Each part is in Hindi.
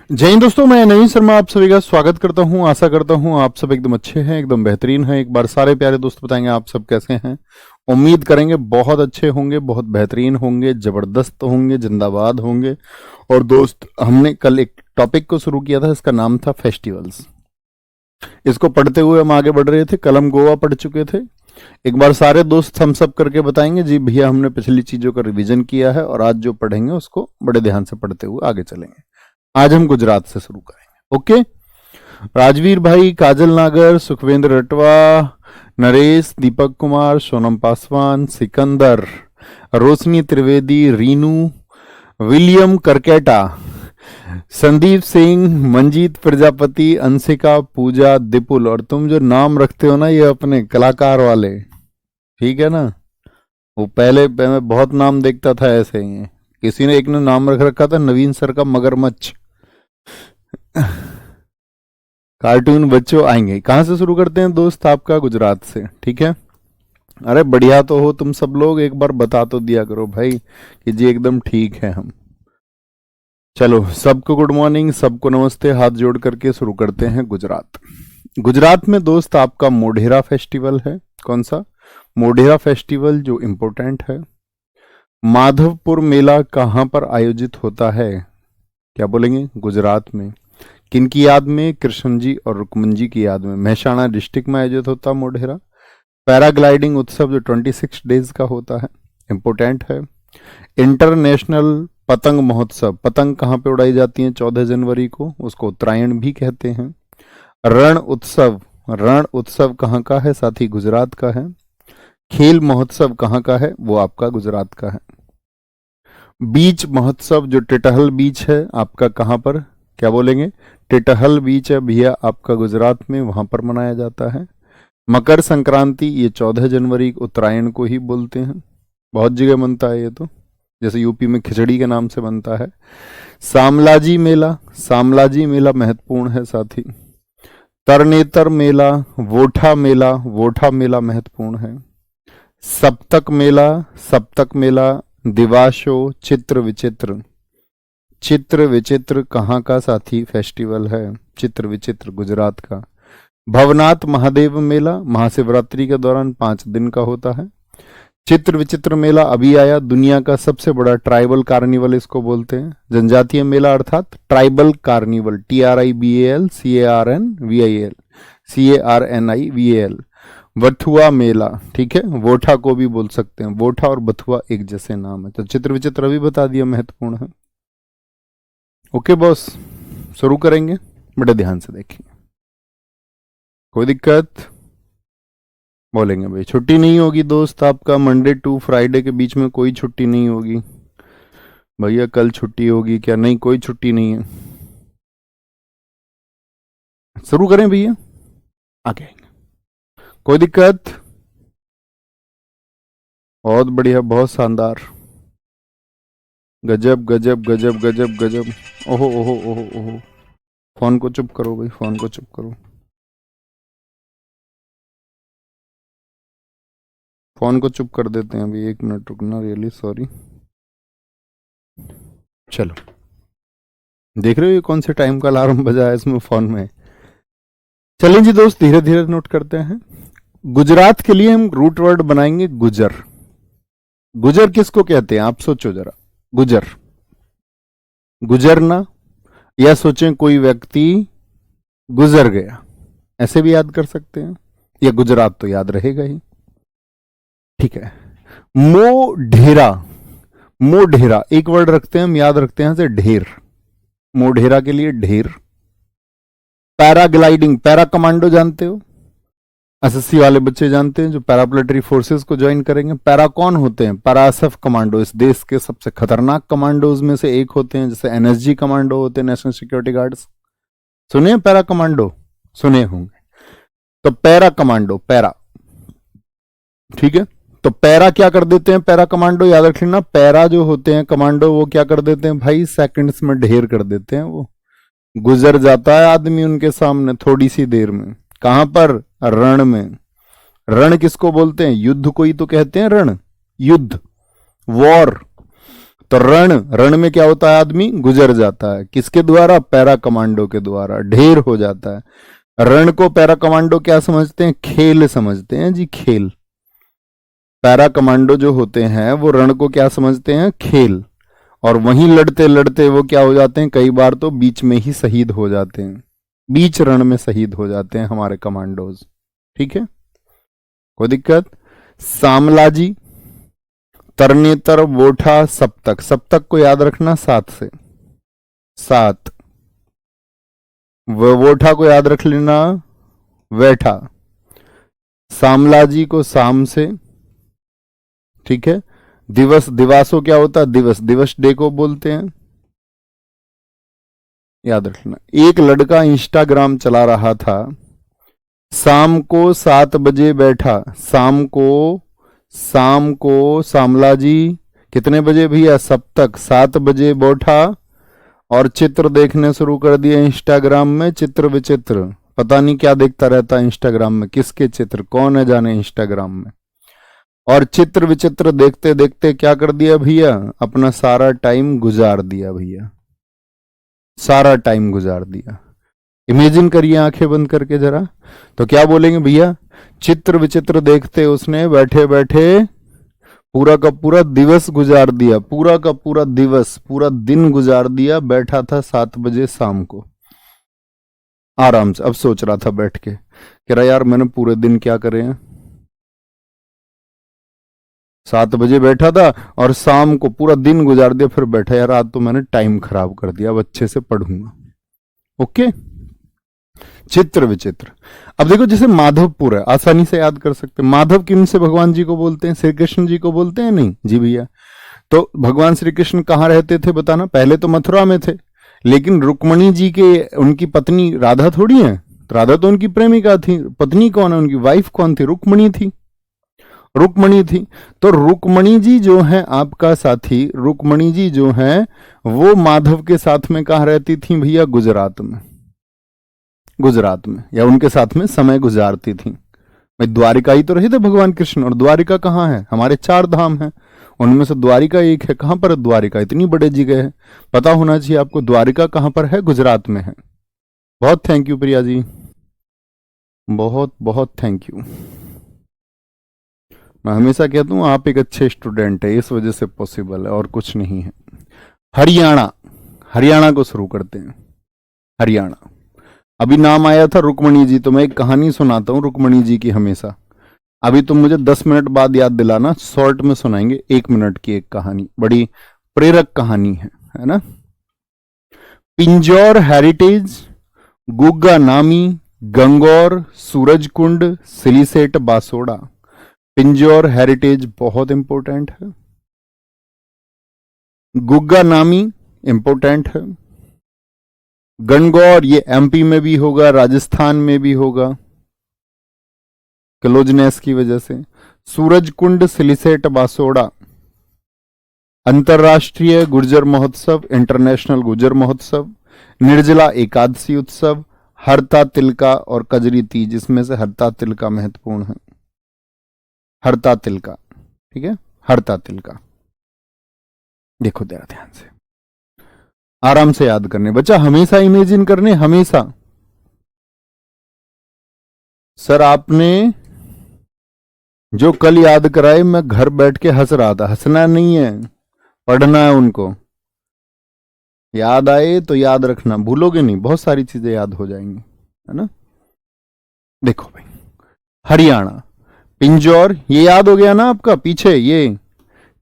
जय हिंद दोस्तों, मैं नवीन शर्मा आप सभी का स्वागत करता हूं। आशा करता हूं आप सब एकदम अच्छे हैं, एकदम बेहतरीन हैं। एक बार सारे प्यारे दोस्त बताएंगे आप सब कैसे हैं। उम्मीद करेंगे बहुत अच्छे होंगे, बहुत बेहतरीन होंगे, जबरदस्त होंगे, जिंदाबाद होंगे। और दोस्त, हमने कल एक टॉपिक को शुरू किया था, इसका नाम था फेस्टिवल्स। इसको पढ़ते हुए हम आगे बढ़ रहे थे। कल हम गोवा पढ़ चुके थे। एक बार सारे दोस्त हम सब करके बताएंगे जी भैया हमने पिछली चीजों का रिवीजन किया है, और आज जो पढ़ेंगे उसको बड़े ध्यान से पढ़ते हुए आगे चलेंगे। आज हम गुजरात से शुरू करेंगे। ओके, राजवीर भाई, काजल नागर, सुखवेंद्र रटवा, नरेश, दीपक कुमार, सोनम पासवान, सिकंदर, रोशनी त्रिवेदी, रीनू, विलियम करकेटा, संदीप सिंह, मंजीत प्रजापति, अंशिका, पूजा, दिपुल। और तुम जो नाम रखते हो ना, ये अपने कलाकार वाले, ठीक है ना। वो पहले मैं बहुत नाम देखता था ऐसे ही। किसी ने एक ने नाम रख रखा था नवीन सर का मगरमच्छ। कार्टून बच्चों आएंगे। कहां से शुरू करते हैं दोस्त? आपका गुजरात से, ठीक है। अरे बढ़िया तो हो तुम सब लोग, एक बार बता तो दिया करो भाई कि जी एकदम ठीक है हम। चलो, सबको गुड मॉर्निंग, सबको नमस्ते। हाथ जोड़ करके शुरू करते हैं। गुजरात, गुजरात में दोस्त आपका मोढेरा फेस्टिवल है। कौन सा? मोढेरा फेस्टिवल, जो इम्पोर्टेंट है। माधवपुर मेला कहां पर आयोजित होता है? क्या बोलेंगे? गुजरात में। किन की याद में? कृष्ण जी और रुक्मन जी की याद में। महसाणा डिस्ट्रिक्ट में आयोजित होता मोढेरा। पैराग्लाइडिंग उत्सव जो 26 डेज का होता है, इंपोर्टेंट है। इंटरनेशनल पतंग महोत्सव, पतंग कहाँ पे उड़ाई जाती है 14 जनवरी को, उसको उत्तरायण भी कहते हैं। रण उत्सव, रण उत्सव कहाँ का है साथी? गुजरात का है। खेल महोत्सव कहाँ का है? वो आपका गुजरात का है। बीच महोत्सव जो टिटहल बीच है आपका, कहाँ पर? क्या बोलेंगे? टिटहल बीच है भैया आपका गुजरात में, वहां पर मनाया जाता है। मकर संक्रांति ये 14 जनवरी उत्तरायण को ही बोलते हैं। बहुत जगह बनता है ये तो, जैसे यूपी में खिचड़ी के नाम से बनता है। सामलाजी मेला, सामलाजी मेला महत्वपूर्ण है साथी। तरनेतर मेला, वोठा मेला, वोठा मेला महत्वपूर्ण है। सप्तक मेला, सप्तक मेला, दिवाशो, चित्र विचित्र, चित्र विचित्र कहाँ का साथी फेस्टिवल है? चित्र विचित्र गुजरात का। भवनाथ महादेव मेला महाशिवरात्रि के दौरान 5 दिन का होता है। चित्र विचित्र मेला अभी आया, दुनिया का सबसे बड़ा ट्राइबल कार्निवल इसको बोलते हैं। जनजातीय मेला अर्थात ट्राइबल कार्निवल, TRIBAL, वथुआ मेला, ठीक है। वोठा को भी बोल सकते हैं, वोठा और बथुआ एक जैसे नाम है। तो चित्र विचित्र अभी बता दिया, महत्वपूर्ण है। ओके बॉस, शुरू करेंगे, बड़े ध्यान से देखेंगे। कोई दिक्कत? बोलेंगे भाई छुट्टी नहीं होगी दोस्त आपका, मंडे टू फ्राइडे के बीच में कोई छुट्टी नहीं होगी। भैया कल छुट्टी होगी क्या? नहीं, कोई छुट्टी नहीं है। शुरू करें भैया, आगे आएंगे। कोई दिक्कत? बहुत बढ़िया, बहुत शानदार, गजब गजब गजब गजब गजब। ओहो ओहो ओहो ओहो, फोन को चुप करो भाई, फोन को चुप करो, फोन को चुप कर देते हैं अभी। 1 मिनट रुकना, रियली सॉरी। चलो, देख रहे हो ये कौन से टाइम का अलार्म बजा है इसमें फोन में। चलिए जी दोस्त, धीरे धीरे नोट करते हैं। गुजरात के लिए हम रूट वर्ड बनाएंगे गुजर। गुजर किसको कहते हैं आप सोचो जरा। गुजर, गुजरना, या सोचें कोई व्यक्ति गुजर गया, ऐसे भी याद कर सकते हैं, या गुजरात तो याद रहेगा ही, ठीक है। मोढेरा, मोढेरा एक वर्ड रखते हैं हम, याद रखते हैं से ढेर। मोढेरा के लिए ढेर। पैराग्लाइडिंग, पैरा कमांडो जानते हो? एसएससी वाले बच्चे जानते हैं जो पैरामिलिट्री फोर्सेस को ज्वाइन करेंगे। पैरा कौन होते हैं? परासफ कमांडो, इस देश के सबसे खतरनाक कमांडोज में से एक होते हैं। जैसे एनएसजी कमांडो होते हैं, नेशनल सिक्योरिटी गार्ड्स, सुने पैरा कमांडो? सुने होंगे। तो पैरा कमांडो, पैरा, ठीक है। तो पैरा क्या कर देते हैं? पैरा कमांडो याद रख लेना। पैरा जो होते हैं कमांडो, वो क्या कर देते हैं भाई? सेकंड्स में ढेर कर देते हैं। वो गुजर जाता है आदमी उनके सामने थोड़ी सी देर में। कहां पर? रण में। रण किसको बोलते हैं? युद्ध को ही तो कहते हैं रण, युद्ध, वॉर। तो रण, रण में क्या होता है, आदमी गुजर जाता है, किसके द्वारा, पैरा कमांडो के द्वारा, ढेर हो जाता है। रण को पैरा कमांडो क्या समझते हैं, खेल समझते हैं जी, खेल। पैरा कमांडो जो होते हैं वो रण को क्या समझते हैं, खेल। और वहीं लड़ते लड़ते वो क्या हो जाते हैं, कई बार तो बीच में ही शहीद हो जाते हैं, बीच रण में शहीद हो जाते हैं हमारे कमांडोज। ठीक है, कोई दिक्कत। सामलाजी, तरनेतर, वोठा, सप्तक। सप्तक को याद रखना 7 से, 7। वोठा को याद रख लेना वैठा। सामलाजी को शाम से, ठीक है। दिवस, दिवासो क्या होता है, दिवस, दिवस डे को बोलते हैं, याद रखना। एक लड़का इंस्टाग्राम चला रहा था, शाम को 7 बजे बैठा, शाम को सामलाजी कितने बजे भैया, सप्तक 7 बजे बैठा और चित्र देखने शुरू कर दिए इंस्टाग्राम में, चित्र विचित्र, पता नहीं क्या देखता रहता है इंस्टाग्राम में, किसके चित्र, कौन है जाने इंस्टाग्राम में। और चित्र विचित्र देखते देखते क्या कर दिया भैया, अपना सारा टाइम गुजार दिया भैया, सारा टाइम गुजार दिया। इमेजिन करिए आंखें बंद करके जरा, तो क्या बोलेंगे भैया, चित्र विचित्र देखते उसने बैठे बैठे पूरा का पूरा दिवस गुजार दिया, पूरा का पूरा दिवस, पूरा दिन गुजार दिया, बैठा था 7 बजे शाम को आराम से। अब सोच रहा था बैठ के, कह रहा यार मैंने पूरे दिन क्या करे हैं, 7 बजे बैठा था और शाम को पूरा दिन गुजार दिया, फिर बैठा यार आज तो मैंने टाइम खराब कर दिया, अब अच्छे से पढ़ूंगा। ओके, चित्र विचित्र। अब देखो जैसे माधवपुर है, आसानी से याद कर सकते हैं। माधव किन से भगवान जी को बोलते हैं, श्री कृष्ण जी को बोलते हैं, नहीं जी भैया। तो भगवान श्री कृष्ण कहाँ रहते थे बताना, पहले तो मथुरा में थे, लेकिन रुक्मणी जी के, उनकी पत्नी राधा थोड़ी है, राधा तो उनकी प्रेमिका थी, पत्नी कौन है उनकी, वाइफ कौन थी, रुक्मणी थी, रुक्मणी थी। तो रुक्मणी जी जो है आपका साथी, रुक्मणी जी जो है वो माधव के साथ में कहाँ रहती थी भैया, गुजरात में, गुजरात में, या उनके साथ में समय गुजारती थी। भाई द्वारिका ही तो रहे थे भगवान कृष्ण, और द्वारिका कहाँ है, हमारे 4 धाम है, उनमें से द्वारिका एक है। कहां पर द्वारिका, इतनी बड़ी जगह है, पता होना चाहिए आपको द्वारिका कहां पर है, गुजरात में है। बहुत थैंक यू प्रिया जी, बहुत बहुत थैंक यू। मैं हमेशा कहता हूं आप एक अच्छे स्टूडेंट है, इस वजह से पॉसिबल है और कुछ नहीं है। हरियाणा, हरियाणा को शुरू करते हैं। हरियाणा, अभी नाम आया था रुक्मणी जी, तो मैं एक कहानी सुनाता हूं रुक्मणी जी की हमेशा। अभी तुम मुझे 10 मिनट बाद याद दिलाना, शॉर्ट में सुनाएंगे, 1 मिनट की एक कहानी, बड़ी प्रेरक कहानी है ना। पिंजौर हेरिटेज, गुग्गा नामी, गंगौर, सूरजकुंड, सिलीसेट, बासोड़ा। पिंजौर हेरिटेज बहुत इंपॉर्टेंट है, गुग्गा नामी इंपॉर्टेंट है, गणगौर ये एमपी में भी होगा, राजस्थान में भी होगा क्लोजनेस की वजह से। सूरजकुंड, सिलीसेट, बासोड़ा। अंतरराष्ट्रीय गुर्जर महोत्सव, इंटरनेशनल गुर्जर महोत्सव, निर्जला एकादशी उत्सव, हरता तिलका और कजरी तीज। इसमें से हरता तिलका महत्वपूर्ण है, हरता तिलका, ठीक है, हरता तिलका। देखो जरा ध्यान से, आराम से याद करने, बच्चा हमेशा इमेजिन करने, हमेशा। सर आपने जो कल याद कराए मैं घर बैठ के हंस रहा था, हंसना नहीं है, पढ़ना है उनको। याद आए तो याद रखना, भूलोगे नहीं, बहुत सारी चीजें याद हो जाएंगी, है ना। देखो भाई, हरियाणा, पिंजौर ये याद हो गया ना आपका, पीछे ये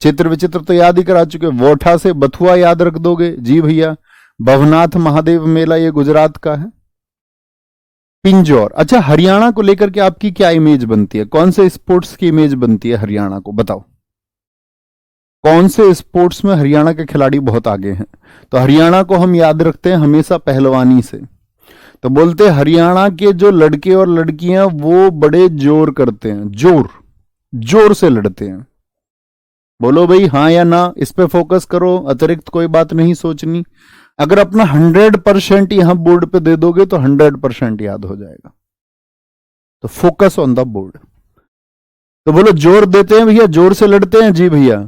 चित्र विचित्र तो याद ही करा चुके। वोठा से बथुआ याद रख दोगे, जी भैया। भवनाथ महादेव मेला ये गुजरात का है। पिंजौर, अच्छा हरियाणा को लेकर के आपकी क्या इमेज बनती है, कौन से स्पोर्ट्स की इमेज बनती है हरियाणा को, बताओ कौन से स्पोर्ट्स में हरियाणा के खिलाड़ी बहुत आगे हैं। तो हरियाणा को हम याद रखते हैं हमेशा पहलवानी से, तो बोलते हैं हरियाणा के जो लड़के और लड़कियां वो बड़े जोर करते हैं, जोर, जोर से लड़ते हैं। बोलो भाई हाँ या ना, इस पे फोकस करो, अतिरिक्त कोई बात नहीं सोचनी। अगर अपना 100% यहां बोर्ड पे दे दोगे तो 100% याद हो जाएगा। तो फोकस ऑन द बोर्ड। तो बोलो जोर देते हैं भैया, जोर से लड़ते हैं, जी भैया।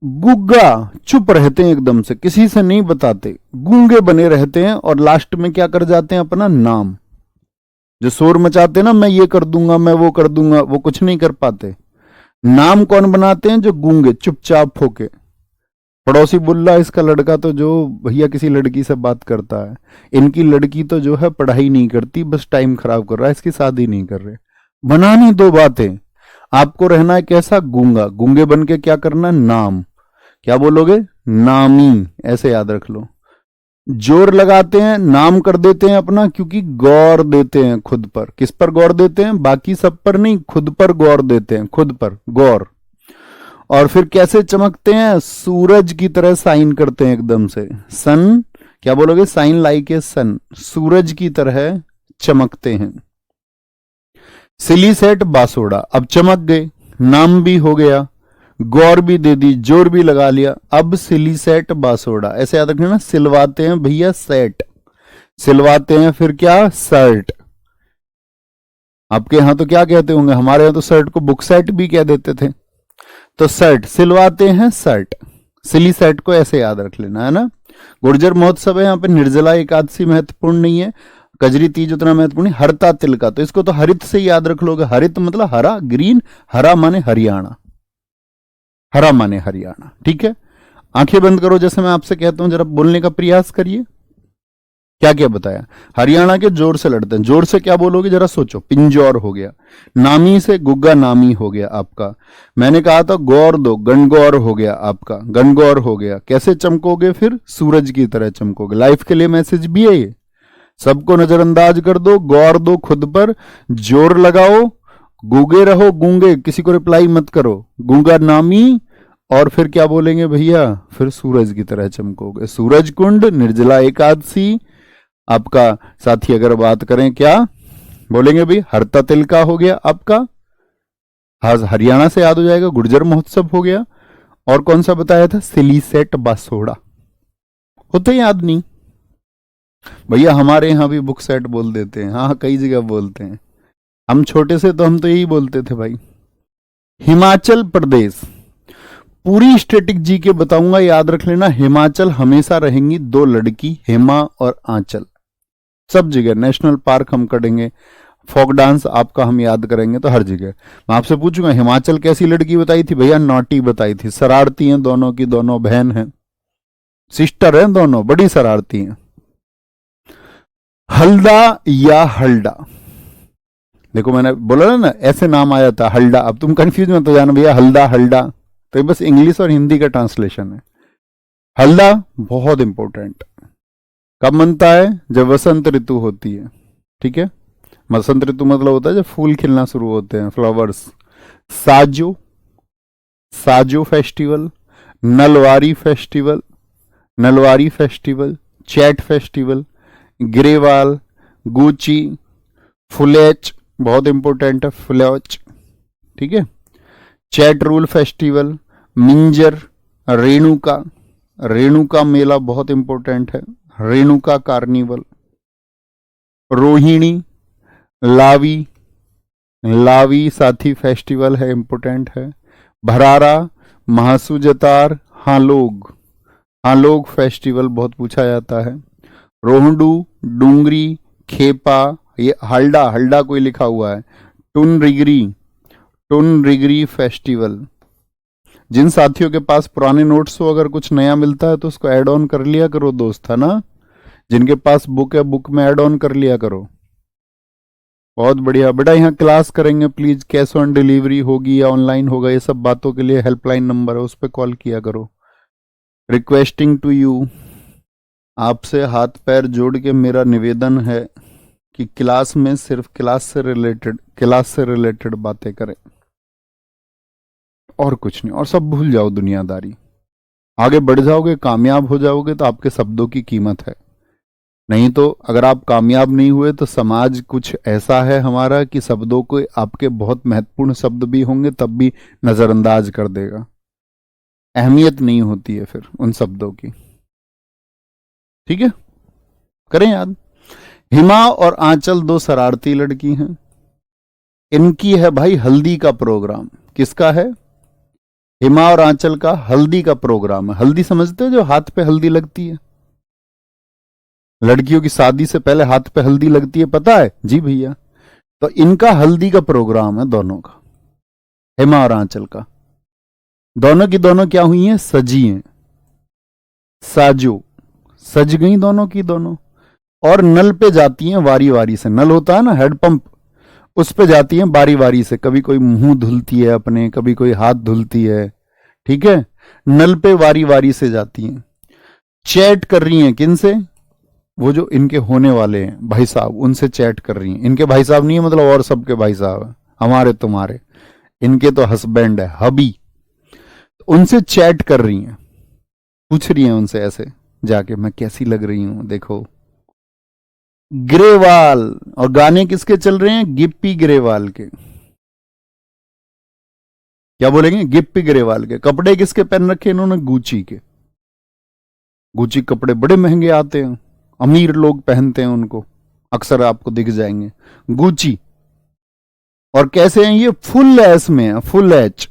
गुग्गा, चुप रहते हैं एकदम से, किसी से नहीं बताते, गूंगे बने रहते हैं और लास्ट में क्या कर जाते हैं, अपना नाम, जो शोर मचाते हैं ना, मैं ये कर दूंगा, मैं वो कर दूंगा, वो कुछ नहीं कर पाते। नाम कौन बनाते हैं, जो गूंगे चुपचाप होके। पड़ोसी बोल रहा है इसका लड़का तो जो भैया किसी लड़की से बात करता है, इनकी लड़की तो जो है पढ़ाई नहीं करती, बस टाइम खराब कर रहा है, इसकी शादी नहीं कर रहे। बनानी दो बातें। आपको रहना है कैसा, गूंगा, गूंगे बन के क्या करना, नाम, क्या बोलोगे, नामी, ऐसे याद रख लो। जोर लगाते हैं, नाम कर देते हैं अपना, क्योंकि गौर देते हैं खुद पर। किस पर गौर देते हैं, बाकी सब पर नहीं, खुद पर गौर देते हैं, खुद पर गौर। और फिर कैसे चमकते हैं, सूरज की तरह साइन करते हैं एकदम से, सन, क्या बोलोगे, साइन लाइक ए सन, सूरज की तरह चमकते हैं। सिलीसेट बासोड़ा, अब चमक गए, नाम भी हो गया, गौर भी दे दी, जोर भी लगा लिया, अब सिलीसेट बासोड़ा, ऐसे याद रखना, सिलवाते हैं भैया सेट, सिलवाते हैं फिर क्या, शर्ट। आपके यहां तो क्या कहते होंगे, हमारे यहां तो शर्ट को बुक सेट भी कह देते थे। तो शर्ट, सिलवाते हैं शर्ट, सिली सेट को ऐसे याद रख लेना है ना। गुर्जर महोत्सव है, यहाँ पे निर्जला एकादशी महत्वपूर्ण नहीं है, कजरी तीज उतना महत्वपूर्ण नहीं, हरता तिलका, तो इसको तो हरित से याद रख लोगे। हरित मतलब हरा, ग्रीन, हरा माने हरियाणा, हरा माने हरियाणा, ठीक है। आंखें बंद करो, जैसे मैं आपसे कहता हूं, जरा बोलने का प्रयास करिए। क्या क्या बताया, हरियाणा के जोर से लड़ते हैं, जोर से क्या बोलोगे, जरा सोचो, पिंजौर हो गया, नामी से गुग्गा नामी हो गया आपका। मैंने कहा था गौर दो, गणगौर हो गया आपका, गणगौर हो गया। कैसे चमकोगे, फिर सूरज की तरह चमकोगे। लाइफ के लिए मैसेज भी है ये, सबको नजरअंदाज कर दो, गौर दो खुद पर, जोर लगाओ, गूंगे रहो, गूंगे, किसी को रिप्लाई मत करो, गूंगा नामी, और फिर क्या बोलेंगे भैया, फिर सूरज की तरह चमकोगे। सूरज कुंड, निर्जला एकादशी आपका। साथी अगर बात करें, क्या बोलेंगे भाई, हरता तिलका हो गया आपका, हरियाणा से याद हो जाएगा, गुर्जर महोत्सव हो गया, और कौन सा बताया था, सिलीसेट बासोड़ा, होते याद नहीं भैया, हमारे यहां भी बुक सेट बोल देते हैं, हाँ कई जगह बोलते हैं। हम छोटे से तो हम तो यही बोलते थे भाई। हिमाचल प्रदेश, पूरी स्टैटिक जी के बताऊंगा, याद रख लेना। हिमाचल हमेशा रहेंगी दो लड़की, हेमा और आंचल, सब जगह। नेशनल पार्क हम करेंगे, फोक डांस आपका हम याद करेंगे, तो हर जगह। मैं आपसे पूछूंगा हिमाचल कैसी लड़की बताई थी भैया, नॉटी बताई थी, शरारती हैं दोनों की दोनों बहन हैं, सिस्टर हैं दोनों, बड़ी शरारती हैं। हल्दा या हल्डा, देखो मैंने बोला ना ऐसे नाम आया था हल्डा, अब तुम कंफ्यूज मत हो जाना भैया, हल्दा हल्डा, तो ये बस इंग्लिश और हिंदी का ट्रांसलेशन है। हल्दा बहुत इंपॉर्टेंट, कब मनता है, जब वसंत ऋतु होती है, ठीक है। वसंत ऋतु मतलब होता है जब फूल खिलना शुरू होते हैं, flowers. Sajo, Sajo festival, Nalwari festival, Nalwari festival, Chait festival, Grewal, Guchi, Phulaich, बहुत इंपॉर्टेंट है फुलेच, ठीक है। चैट रूल फेस्टिवल, मिंजर, रेणुका, रेणुका मेला बहुत इंपॉर्टेंट है, रेणुका कार्निवल, रोहिणी, लावी, लावी साथी फेस्टिवल है, इंपॉर्टेंट है। भरारा, महासुजतार, हालोग, हालोग फेस्टिवल बहुत पूछा जाता है। रोहडू, डूंगरी, खेपा, ये हल्डा, हल्डा कोई लिखा हुआ है, टुनरिगरी, टुनरिगरी फेस्टिवल। जिन साथियों के पास पुराने नोट्स हो, अगर कुछ नया मिलता है तो उसको ऐड ऑन कर लिया करो दोस्त, है ना। जिनके पास बुक है, बुक में ऐड ऑन कर लिया करो। बहुत बढ़िया बेटा, यहाँ क्लास करेंगे प्लीज, कैश ऑन डिलीवरी होगी या ऑनलाइन होगा, ये सब बातों के लिए हेल्पलाइन नंबर है, उस पर कॉल किया करो। रिक्वेस्टिंग टू यू, आपसे हाथ पैर जोड़ के मेरा निवेदन है कि क्लास में सिर्फ क्लास से रिलेटेड बातें करें, और कुछ नहीं, और सब भूल जाओ दुनियादारी। आगे बढ़ जाओगे, कामयाब हो जाओगे तो आपके शब्दों की कीमत है, नहीं तो अगर आप कामयाब नहीं हुए तो समाज कुछ ऐसा है हमारा कि शब्दों को, आपके बहुत महत्वपूर्ण शब्द भी होंगे तब भी नजरअंदाज कर देगा, अहमियत नहीं होती है फिर उन शब्दों की, ठीक है। करें याद, हिमा और आंचल दो शरारती लड़की हैं, इनकी है भाई हल्दी का प्रोग्राम। किसका है, हिमा और आंचल का हल्दी का प्रोग्राम है। हल्दी समझते हो, जो हाथ पे हल्दी लगती है, लड़कियों की शादी से पहले हाथ पे हल्दी लगती है, पता है? जी भैया। तो इनका हल्दी का प्रोग्राम है दोनों का, हिमा और आंचल का। दोनों की दोनों क्या हुई हैं? सजी हैं, साजो, सज गई दोनों की दोनों। और नल पे जाती हैं वारी वारी से। नल होता है ना, हैंडपंप, उस पे जाती हैं बारी बारी से। कभी कोई मुंह धुलती है अपने, कभी कोई हाथ धुलती है, ठीक है? नल पे वारी वारी से जाती हैं। चैट कर रही हैं किन से? वो जो इनके होने वाले हैं भाई साहब, उनसे चैट कर रही हैं। इनके भाई साहब नहीं है, मतलब और सबके भाई साहब है, हमारे तुम्हारे। इनके तो हस्बैंड है, हबी। उनसे चैट कर रही हैं, पूछ रही हैं उनसे ऐसे जाके, मैं कैसी लग रही हूं, देखो। ग्रेवाल। और गाने किसके चल रहे हैं? गिप्पी ग्रेवाल के। क्या बोलेंगे? गिप्पी ग्रेवाल के। कपड़े किसके पहन रखे इन्होंने? गुची के। गुची कपड़े बड़े महंगे आते हैं, अमीर लोग पहनते हैं उनको, अक्सर आपको दिख जाएंगे। गुची। और कैसे हैं ये? फुल एस में है, फुल एच,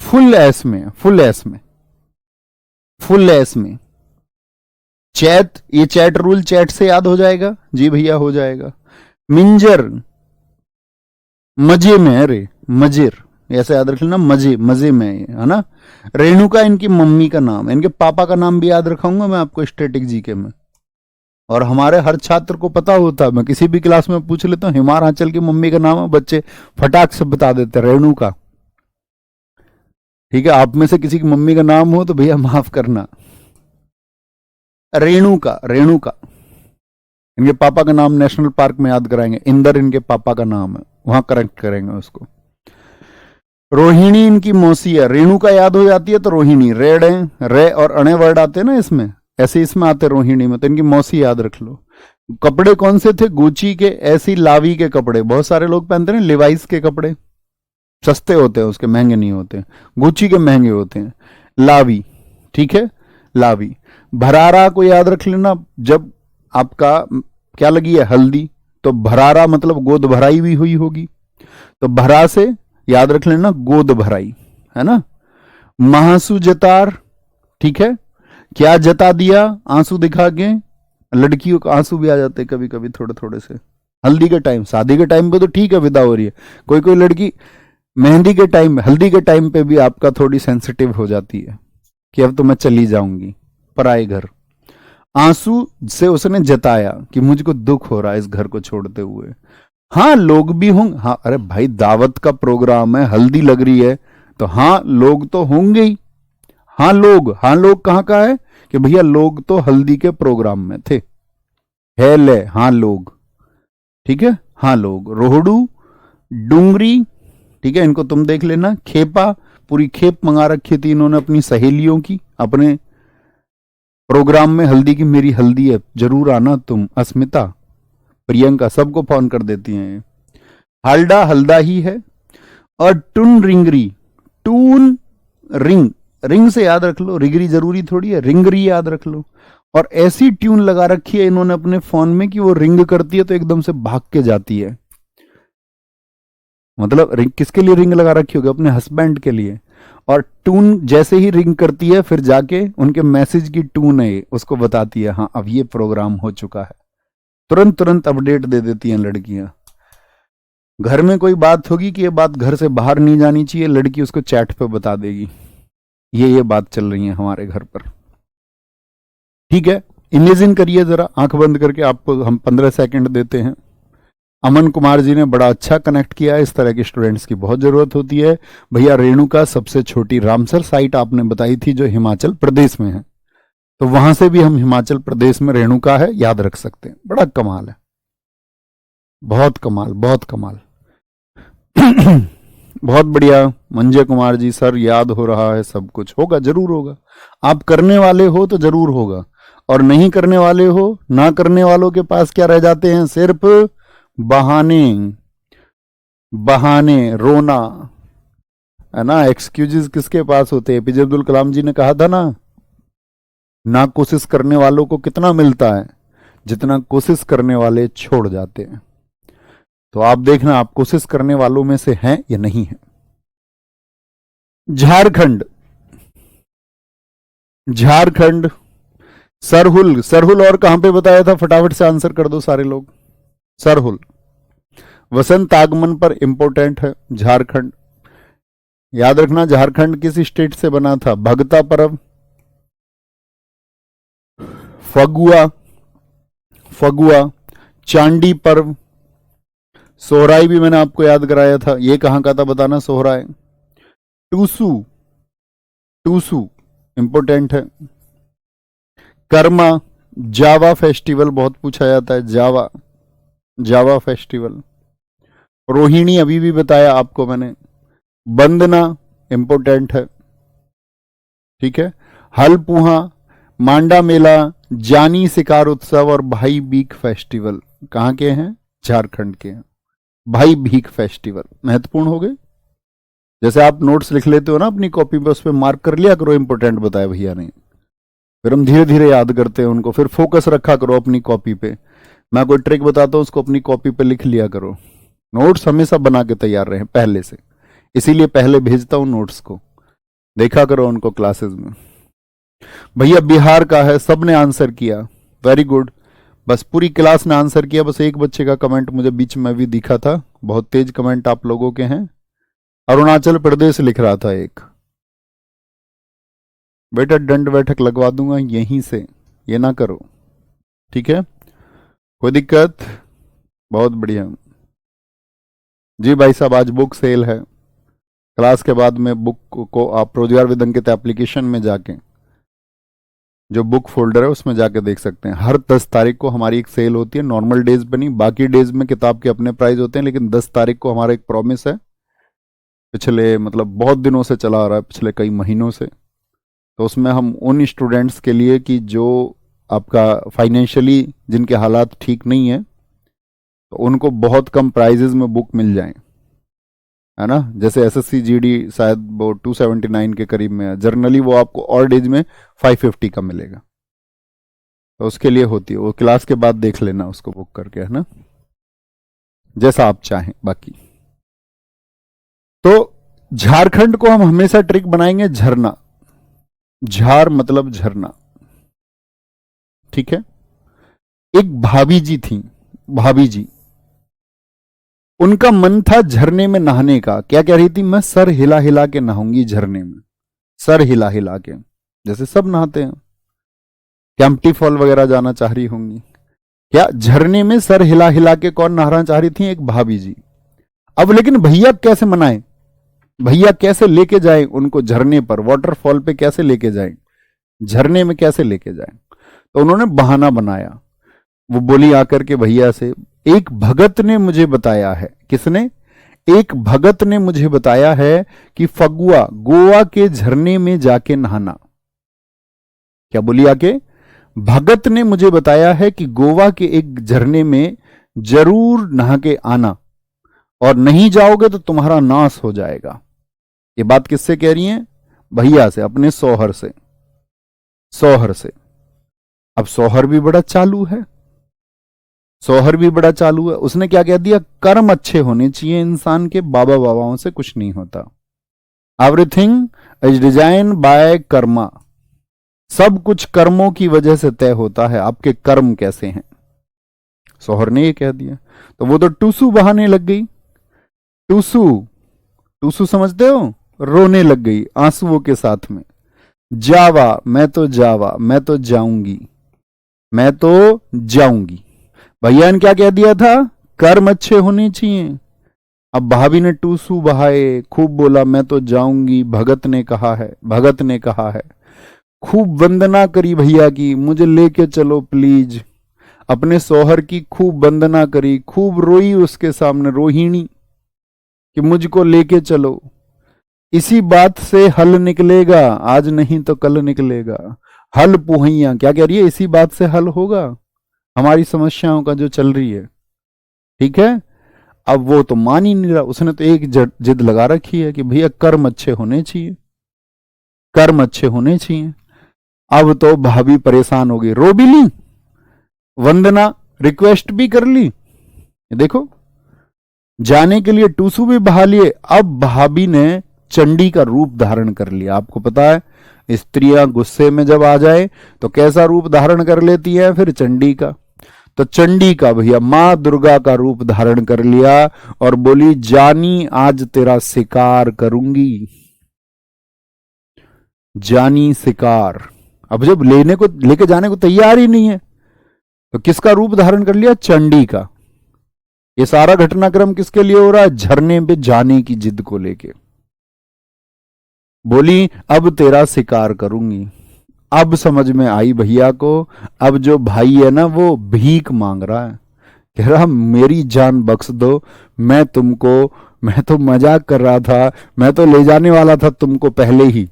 फुल एस में, फुल एस में, फुल एस में। चैट, ये चैट रूल चैट से याद हो जाएगा। जी भैया हो जाएगा। मिंजर, मजे में है रे, मजेर, ऐसे याद रख लेना, मजे, मजे में है ना। रेणुका इनकी मम्मी का नाम है। इनके पापा का नाम भी याद रखाऊंगा मैं आपको स्टैटिक जीके में। और हमारे हर छात्र को पता होता है, मैं किसी भी क्लास में पूछ लेता हूँ हिमार आंचल की मम्मी का नाम है, बच्चे फटाक से बता देते हैं, रेणुका। ठीक है, आप में से किसी की मम्मी का नाम हो तो भैया माफ करना। रेणुका, रेणुका। इनके पापा का नाम नेशनल पार्क में याद कराएंगे, इंदर इनके पापा का नाम है, वहां करेक्ट करेंगे उसको। रोहिणी इनकी मौसी है। रेणुका याद हो जाती है तो रोहिणी, रेड है, रे और अणे वर्ड आते हैं ना इसमें, ऐसे इसमें आते रोहिणी में, तो इनकी मौसी याद रख लो। कपड़े कौन से थे? गुची के, ऐसी लावी के कपड़े। बहुत सारे लोग पहनते हैं लिवाइस के कपड़े, सस्ते होते हैं उसके, महंगे नहीं होते। गुची के महंगे होते हैं। लावी, ठीक है, लावी। भरारा को याद रख लेना, जब आपका क्या लगी है? हल्दी, तो भरारा मतलब गोद भराई भी हुई होगी, तो भरा से याद रख लेना गोद भराई, है ना। महासु जतार, ठीक है, क्या जता दिया? आंसू दिखा के। लड़कियों को आंसू भी आ जाते कभी कभी थोड़े थोड़े से, हल्दी के टाइम। शादी के टाइम पे तो ठीक है, विदा हो रही है, कोई कोई लड़की मेहंदी के टाइम, हल्दी के टाइम पे भी आपका थोड़ी सेंसिटिव हो जाती है कि अब तो मैं चली जाऊंगी पराए घर। आंसू से उसने जताया कि मुझको दुख हो रहा है इस घर को छोड़ते हुए। हाँ लोग भी होंगे, हाँ, अरे भाई दावत का प्रोग्राम है, हल्दी लग रही है, तो हाँ लोग तो होंगे ही। हाँ लोग, हाँ लोग कहाँ का है कि भैया लोग तो हल्दी के प्रोग्राम में थे, है ले, हाँ लोग, ठीक है, हाँ लोग। रोहड़ू, डूंगरी, ठीक है, इनको तुम देख लेना। खेपा, पूरी खेप मंगा रखी थी इन्होंने अपनी सहेलियों की, अपने प्रोग्राम में हल्दी की, मेरी हल्दी है जरूर आना तुम। अस्मिता, प्रियंका, सबको फोन कर देती हैं। हालडा, हल्दा ही है। और twin Ringri, twin ring, ring से याद रख लो, रिगरी जरूरी थोड़ी है, रिंगरी याद रख लो। और ऐसी ट्यून लगा रखी है इन्होंने अपने फोन में कि वो रिंग करती है तो एकदम से भाग के जाती है। मतलब रिंग किसके लिए रिंग लगा रखी होगी? अपने हस्बैंड के लिए। और टून जैसे ही रिंग करती है फिर जाके उनके मैसेज की टून है उसको बताती है, हाँ अब ये प्रोग्राम हो चुका है। तुरंत तुरंत अपडेट दे देती हैं लड़कियां। घर में कोई बात होगी कि ये बात घर से बाहर नहीं जानी चाहिए, लड़की उसको चैट पे बता देगी, ये बात चल रही है हमारे घर पर। ठीक है, इमेजिन करिए जरा आंख बंद करके, आपको हम 15 सेकंड देते हैं। अमन कुमार जी ने बड़ा अच्छा कनेक्ट किया है, इस तरह के स्टूडेंट्स की बहुत जरूरत होती है। भैया रेणुका सबसे छोटी रामसर साइट आपने बताई थी जो हिमाचल प्रदेश में है, तो वहां से भी हम हिमाचल प्रदेश में रेणुका है याद रख सकते हैं। बड़ा कमाल है, बहुत कमाल, बहुत कमाल। बहुत बढ़िया मंजय कुमार जी, सर याद हो रहा है सब कुछ, होगा, जरूर होगा। आप करने वाले हो तो जरूर होगा, और नहीं करने वाले हो, ना करने वालों के पास क्या रह जाते हैं? सिर्फ बहाने, बहाने, रोना, है ना। एक्सक्यूजेस किसके पास होते हैं? एपीजे अब्दुल कलाम जी ने कहा था ना कोशिश करने वालों को कितना मिलता है, जितना कोशिश करने वाले छोड़ जाते हैं। तो आप देखना आप कोशिश करने वालों में से हैं या नहीं है। झारखंड, झारखंड। सरहुल, सरहुल और कहां पे बताया था, फटाफट से आंसर कर दो सारे लोग। सरहुल वसंत आगमन पर इंपॉर्टेंट है। झारखंड, याद रखना झारखंड किस स्टेट से बना था। भगता पर्व, फगुआ, फगुआ, चांडी पर्व, सोहराई भी मैंने आपको याद कराया था, ये कहां का था बताना सोहराय। टूसू, टूसू इंपॉर्टेंट है। कर्मा, जावा फेस्टिवल बहुत पूछा जाता है, जावा, जावा फेस्टिवल। रोहिणी अभी भी बताया आपको मैंने। वंदना इंपॉर्टेंट है, ठीक है। हलपुहा, मांडा मेला, जानी शिकार उत्सव और भाई बीक फेस्टिवल कहां के हैं, झारखंड के हैं। भाई भीख फेस्टिवल महत्वपूर्ण हो गए। जैसे आप नोट्स लिख लेते हो ना अपनी कॉपी पे, उस पर मार्क कर लिया करो इंपॉर्टेंट बताया भैया ने, फिर हम धीरे धीरे याद करते हैं उनको। फिर फोकस रखा करो अपनी कॉपी पे। मैं कोई ट्रिक बताता हूं उसको अपनी कॉपी पे लिख लिया करो। नोट्स हमेशा बना के तैयार रहे पहले से, इसीलिए पहले भेजता हूं नोट्स को, देखा करो उनको क्लासेस में। भैया बिहार का है, सबने आंसर किया, वेरी गुड। बस पूरी क्लास ने आंसर किया, बस एक बच्चे का कमेंट मुझे बीच में भी दिखा था, बहुत तेज कमेंट आप लोगों के हैं। अरुणाचल प्रदेश लिख रहा था एक। बेटा दंड बैठक लगवा दूंगा यहीं से, ये ना करो, ठीक है, कोई दिक्कत। बहुत बढ़िया जी भाई साहब, आज बुक सेल है। क्लास के बाद में बुक को आप रोजगार विद अंकित एप्लीकेशन में जाके जो बुक फोल्डर है उसमें जाके देख सकते हैं। हर 10 तारीख को हमारी एक सेल होती है, नॉर्मल डेज पे नहीं, बाकी डेज में किताब के अपने प्राइस होते हैं, लेकिन 10 तारीख को हमारा एक प्रॉमिस है, पिछले मतलब बहुत दिनों से चला आ रहा है, पिछले कई महीनों से। तो उसमें हम उन स्टूडेंट्स के लिए कि जो आपका फाइनेंशियली जिनके हालात ठीक नहीं है, तो उनको बहुत कम प्राइजेज में बुक मिल जाए, है ना। जैसे एसएससी जीडी शायद वो 279 के करीब में है, जर्नली वो आपको और डेज में 550 का मिलेगा। तो उसके लिए होती है वो, क्लास के बाद देख लेना उसको बुक करके, है ना, जैसा आप चाहें। बाकी तो झारखंड को हम हमेशा ट्रिक बनाएंगे झरना, झार मतलब झरना, ठीक है। एक भाभी जी थी, भाभी जी, उनका मन था झरने में नहाने का। क्या कह रही थी, मैं सर हिला हिला के नहाऊंगी झरने में, सर हिला हिला के, जैसे सब नहाते हैं। कैंपटी फॉल वगैरह जाना चाह रही होंगी। क्या झरने में सर हिला हिला के कौन नहाना चाह रही थी, एक भाभी जी। अब लेकिन भैया कैसे मनाएं, भैया कैसे लेके जाएं उनको झरने पर, वाटरफॉल पे कैसे लेके जाएं, झरने में कैसे लेके जाएं। तो उन्होंने बहाना बनाया। वो बोली आकर के भैया से, एक भगत ने मुझे बताया है। किसने, एक भगत ने मुझे बताया है कि फगुआ गोवा के झरने में जाके नहाना। क्या बोली आके, भगत ने मुझे बताया है कि गोवा के एक झरने में जरूर नहा के आना, और नहीं जाओगे तो तुम्हारा नाश हो जाएगा। ये बात किससे कह रही हैं, भैया से, अपने शौहर से, शौहर से। अब शौहर भी बड़ा चालू है, शौहर भी बड़ा चालू है। उसने क्या कह दिया, कर्म अच्छे होने चाहिए इंसान के, बाबा बाबाओं से कुछ नहीं होता। Everything is design by Karma, सब कुछ कर्मों की वजह से तय होता है, आपके कर्म कैसे हैं। शौहर ने ये कह दिया, तो वो तो टूसू बहाने लग गई। टूसू, टूसू समझते हो, रोने लग गई आंसुओं के साथ में। जावा, मैं तो जावा, मैं तो जाऊंगी, मैं तो जाऊंगी। भैया ने क्या कह दिया था, कर्म अच्छे होने चाहिए। अब भाभी ने टूसू बहाए, खूब बोला मैं तो जाऊंगी, भगत ने कहा है, भगत ने कहा है। खूब वंदना करी भैया की, मुझे लेके चलो प्लीज। अपने शौहर की खूब वंदना करी, खूब रोई उसके सामने रोहिणी कि मुझको लेके चलो। इसी बात से हल निकलेगा, आज नहीं तो कल निकलेगा। हल पुहैया, क्या कह रही है, इसी बात से हल होगा हमारी समस्याओं का जो चल रही है, ठीक है। अब वो तो मान ही नहीं रहा, उसने तो एक जिद लगा रखी है कि भैया कर्म अच्छे होने चाहिए, कर्म अच्छे होने चाहिए। अब तो भाभी परेशान हो गई, रो भी ली, वंदना रिक्वेस्ट भी कर ली, देखो जाने के लिए टूसू भी बहा लिए। अब भाभी ने चंडी का रूप धारण कर लिया। आपको पता है स्त्रियां गुस्से में जब आ जाए तो कैसा रूप धारण कर लेती है, फिर चंडी का। तो चंडी का भैया मां दुर्गा का रूप धारण कर लिया और बोली जानी आज तेरा शिकार करूंगी, जानी शिकार। अब जब लेने को लेके जाने को तैयार ही नहीं है तो किसका रूप धारण कर लिया, चंडी का। ये सारा घटनाक्रम किसके लिए हो रहा है, झरने पे जाने की जिद को लेके। बोली अब तेरा शिकार करूंगी। अब समझ में आई भैया को, अब जो भाई है ना वो भीख मांग रहा है, कह रहा मेरी जान बख्श दो, मैं तो मजाक कर रहा था, मैं तो ले जाने वाला था तुमको पहले ही,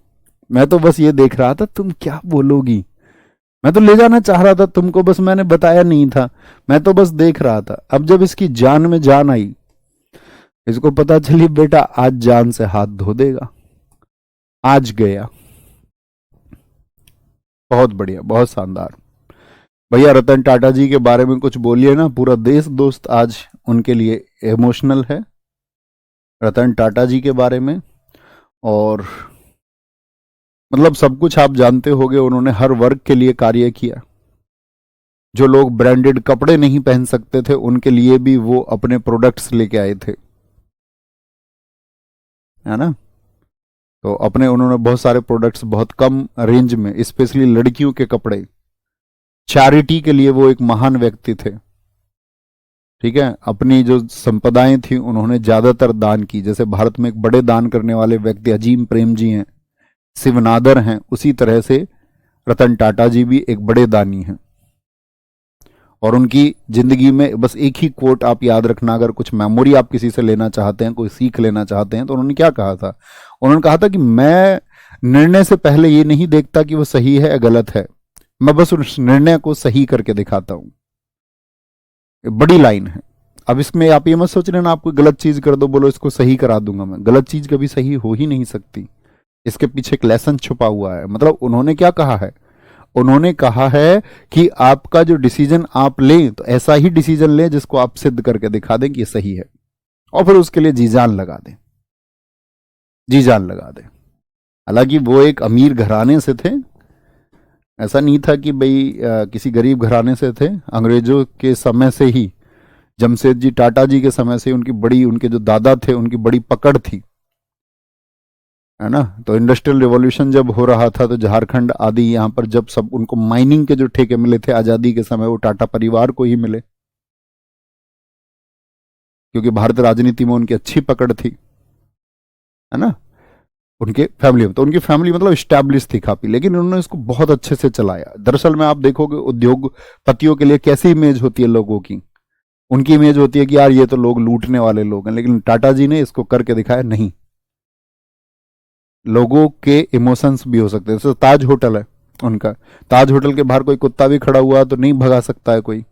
मैं तो बस ये देख रहा था तुम क्या बोलोगी, मैं तो ले जाना चाह रहा था तुमको, बस मैंने बताया नहीं था, मैं तो बस देख रहा था। अब जब इसकी जान में जान आई, इसको पता चली बेटा आज जान से हाथ धो देगा, आज गया। बहुत बढ़िया, बहुत शानदार। भैया रतन टाटा जी के बारे में कुछ बोलिए ना, पूरा देश दोस्त आज उनके लिए इमोशनल है, रतन टाटा जी के बारे में। और मतलब सब कुछ आप जानते होंगे, उन्होंने हर वर्ग के लिए कार्य किया। जो लोग ब्रांडेड कपड़े नहीं पहन सकते थे उनके लिए भी वो अपने प्रोडक्ट्स लेके आए थे, है ना। तो अपने उन्होंने बहुत सारे प्रोडक्ट्स बहुत कम रेंज में, स्पेशली लड़कियों के कपड़े, चैरिटी के लिए वो एक महान व्यक्ति थे। ठीक है, अपनी जो संपदाएं थी उन्होंने ज्यादातर दान की। जैसे भारत में एक बड़े दान करने वाले व्यक्ति अजीम प्रेम जी हैं, शिवनादर हैं, उसी तरह से रतन टाटा जी भी एक बड़े दानी हैं। और उनकी जिंदगी में बस एक ही कोट आप याद रखना, अगर कुछ मेमोरी आप किसी से लेना चाहते हैं, कोई सीख लेना चाहते हैं, तो उन्होंने क्या कहा था, उन्होंने कहा था कि मैं निर्णय से पहले ये नहीं देखता कि वो सही है या गलत है, मैं बस उस निर्णय को सही करके दिखाता हूं। बड़ी लाइन है। अब इसमें आप ये मत सोच रहे ना, आप कोई गलत चीज कर दो, बोलो इसको सही करा दूंगा मैं, गलत चीज कभी सही हो ही नहीं सकती। इसके पीछे एक लेसन छुपा हुआ है। मतलब उन्होंने क्या कहा है, उन्होंने कहा है कि आपका जो डिसीजन आप लें तो ऐसा ही डिसीजन लें जिसको आप सिद्ध करके दिखा दें कि ये सही है, और फिर उसके लिए जी जान लगा दें, जी जान लगा दें। हालांकि वो एक अमीर घराने से थे, ऐसा नहीं था कि भाई किसी गरीब घराने से थे। अंग्रेजों के समय से ही, जमशेदजी टाटा जी के समय से उनके जो दादा थे उनकी बड़ी पकड़ थी, है ना। तो इंडस्ट्रियल रिवॉल्यूशन जब हो रहा था तो झारखंड आदि यहाँ पर जब सब उनको माइनिंग के जो ठेके मिले थे आजादी के समय, वो टाटा परिवार को ही मिले, क्योंकि भारतीय राजनीति में उनकी अच्छी पकड़ थी, है ना, उनके फैमिली में। तो उनकी फैमिली मतलब स्टैब्लिश थी काफी, लेकिन उन्होंने इसको बहुत अच्छे से चलाया। दरअसल में आप देखोगे उद्योगपतियों के लिए कैसी इमेज होती है लोगों की, उनकी इमेज होती है कि यार ये तो लोग लूटने वाले लोग हैं, लेकिन टाटा जी ने इसको करके दिखाया, नहीं, लोगों के इमोशंस भी हो सकते हैं। जैसे ताज होटल है उनका, ताज होटल के बाहर कोई कुत्ता भी खड़ा हुआ तो नहीं भगा सकता है कोई,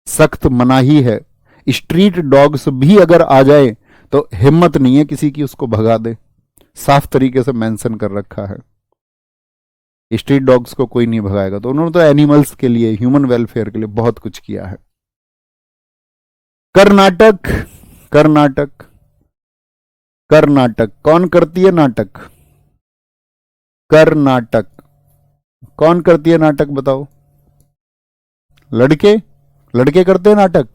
सख्त मनाही है। स्ट्रीट डॉग्स भी अगर आ जाए तो हिम्मत नहीं है किसी की उसको भगा दे, साफ तरीके से मेंशन कर रखा है, स्ट्रीट डॉग्स को कोई नहीं भगाएगा। तो उन्होंने तो एनिमल्स के लिए, ह्यूमन वेलफेयर के लिए बहुत कुछ किया है। कर्नाटक, कर्नाटक, कर्नाटक कौन करती है नाटक, कर्नाटक कौन करती है नाटक बताओ, लड़के, लड़के करते हैं नाटक।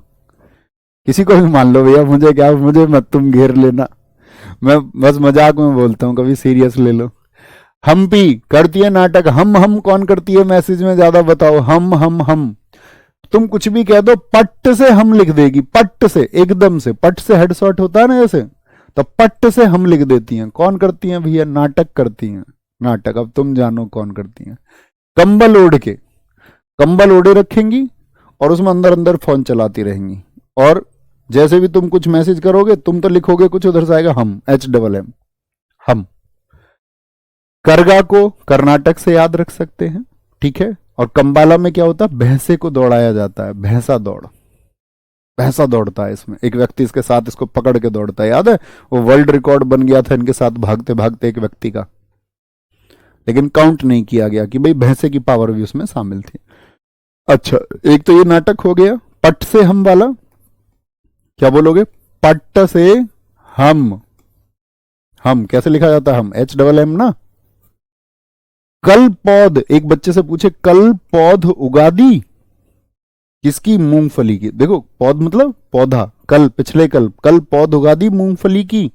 किसी को भी मान लो भैया, मुझे क्या, मुझे मत तुम घेर लेना, मैं बस मजाक में बोलता हूं, कभी सीरियस ले लो। हम्पी करती है नाटक, हम कौन करती है, मैसेज में ज्यादा बताओ, हम तुम कुछ भी कह दो, पट्ट से हम लिख देगी, पट्ट से, एकदम से, पट्ट से हेड शॉट होता है ना जैसे, तो पट्ट से हम लिख देती हैं। कौन करती हैं भैया, नाटक करती हैं, नाटक। अब तुम जानो कौन करती हैं। कंबल ओढ़ के, कंबल ओढ़े रखेंगी और उसमें अंदर अंदर फोन चलाती रहेंगी, और जैसे भी तुम कुछ मैसेज करोगे, तुम तो लिखोगे कुछ, उधर से आएगा हम, HMM, हम। करगा को कर्नाटक से याद रख सकते हैं, ठीक है। और कंबाला में क्या होता है, भैंसे को दौड़ाया जाता है, भैंसा दौड़, भैंसा दौड़ता है इसमें, एक व्यक्ति इसके साथ इसको पकड़ के दौड़ता है, याद है वो वर्ल्ड रिकॉर्ड बन गया था इनके साथ भागते भागते एक व्यक्ति का, लेकिन काउंट नहीं किया गया कि भाई भैंसे की पावर भी उसमें शामिल थी। अच्छा, एक तो ये नाटक हो गया। पट से हम वाला क्या बोलोगे, पट्ट से हम, हम कैसे लिखा जाता है? हम HMM ना। कल पौध, एक बच्चे से पूछे कल पौध उगा दी किसकी? मूंगफली की। देखो पौध मतलब पौधा, कल पिछले कल पौध उगा दी मूंगफली की।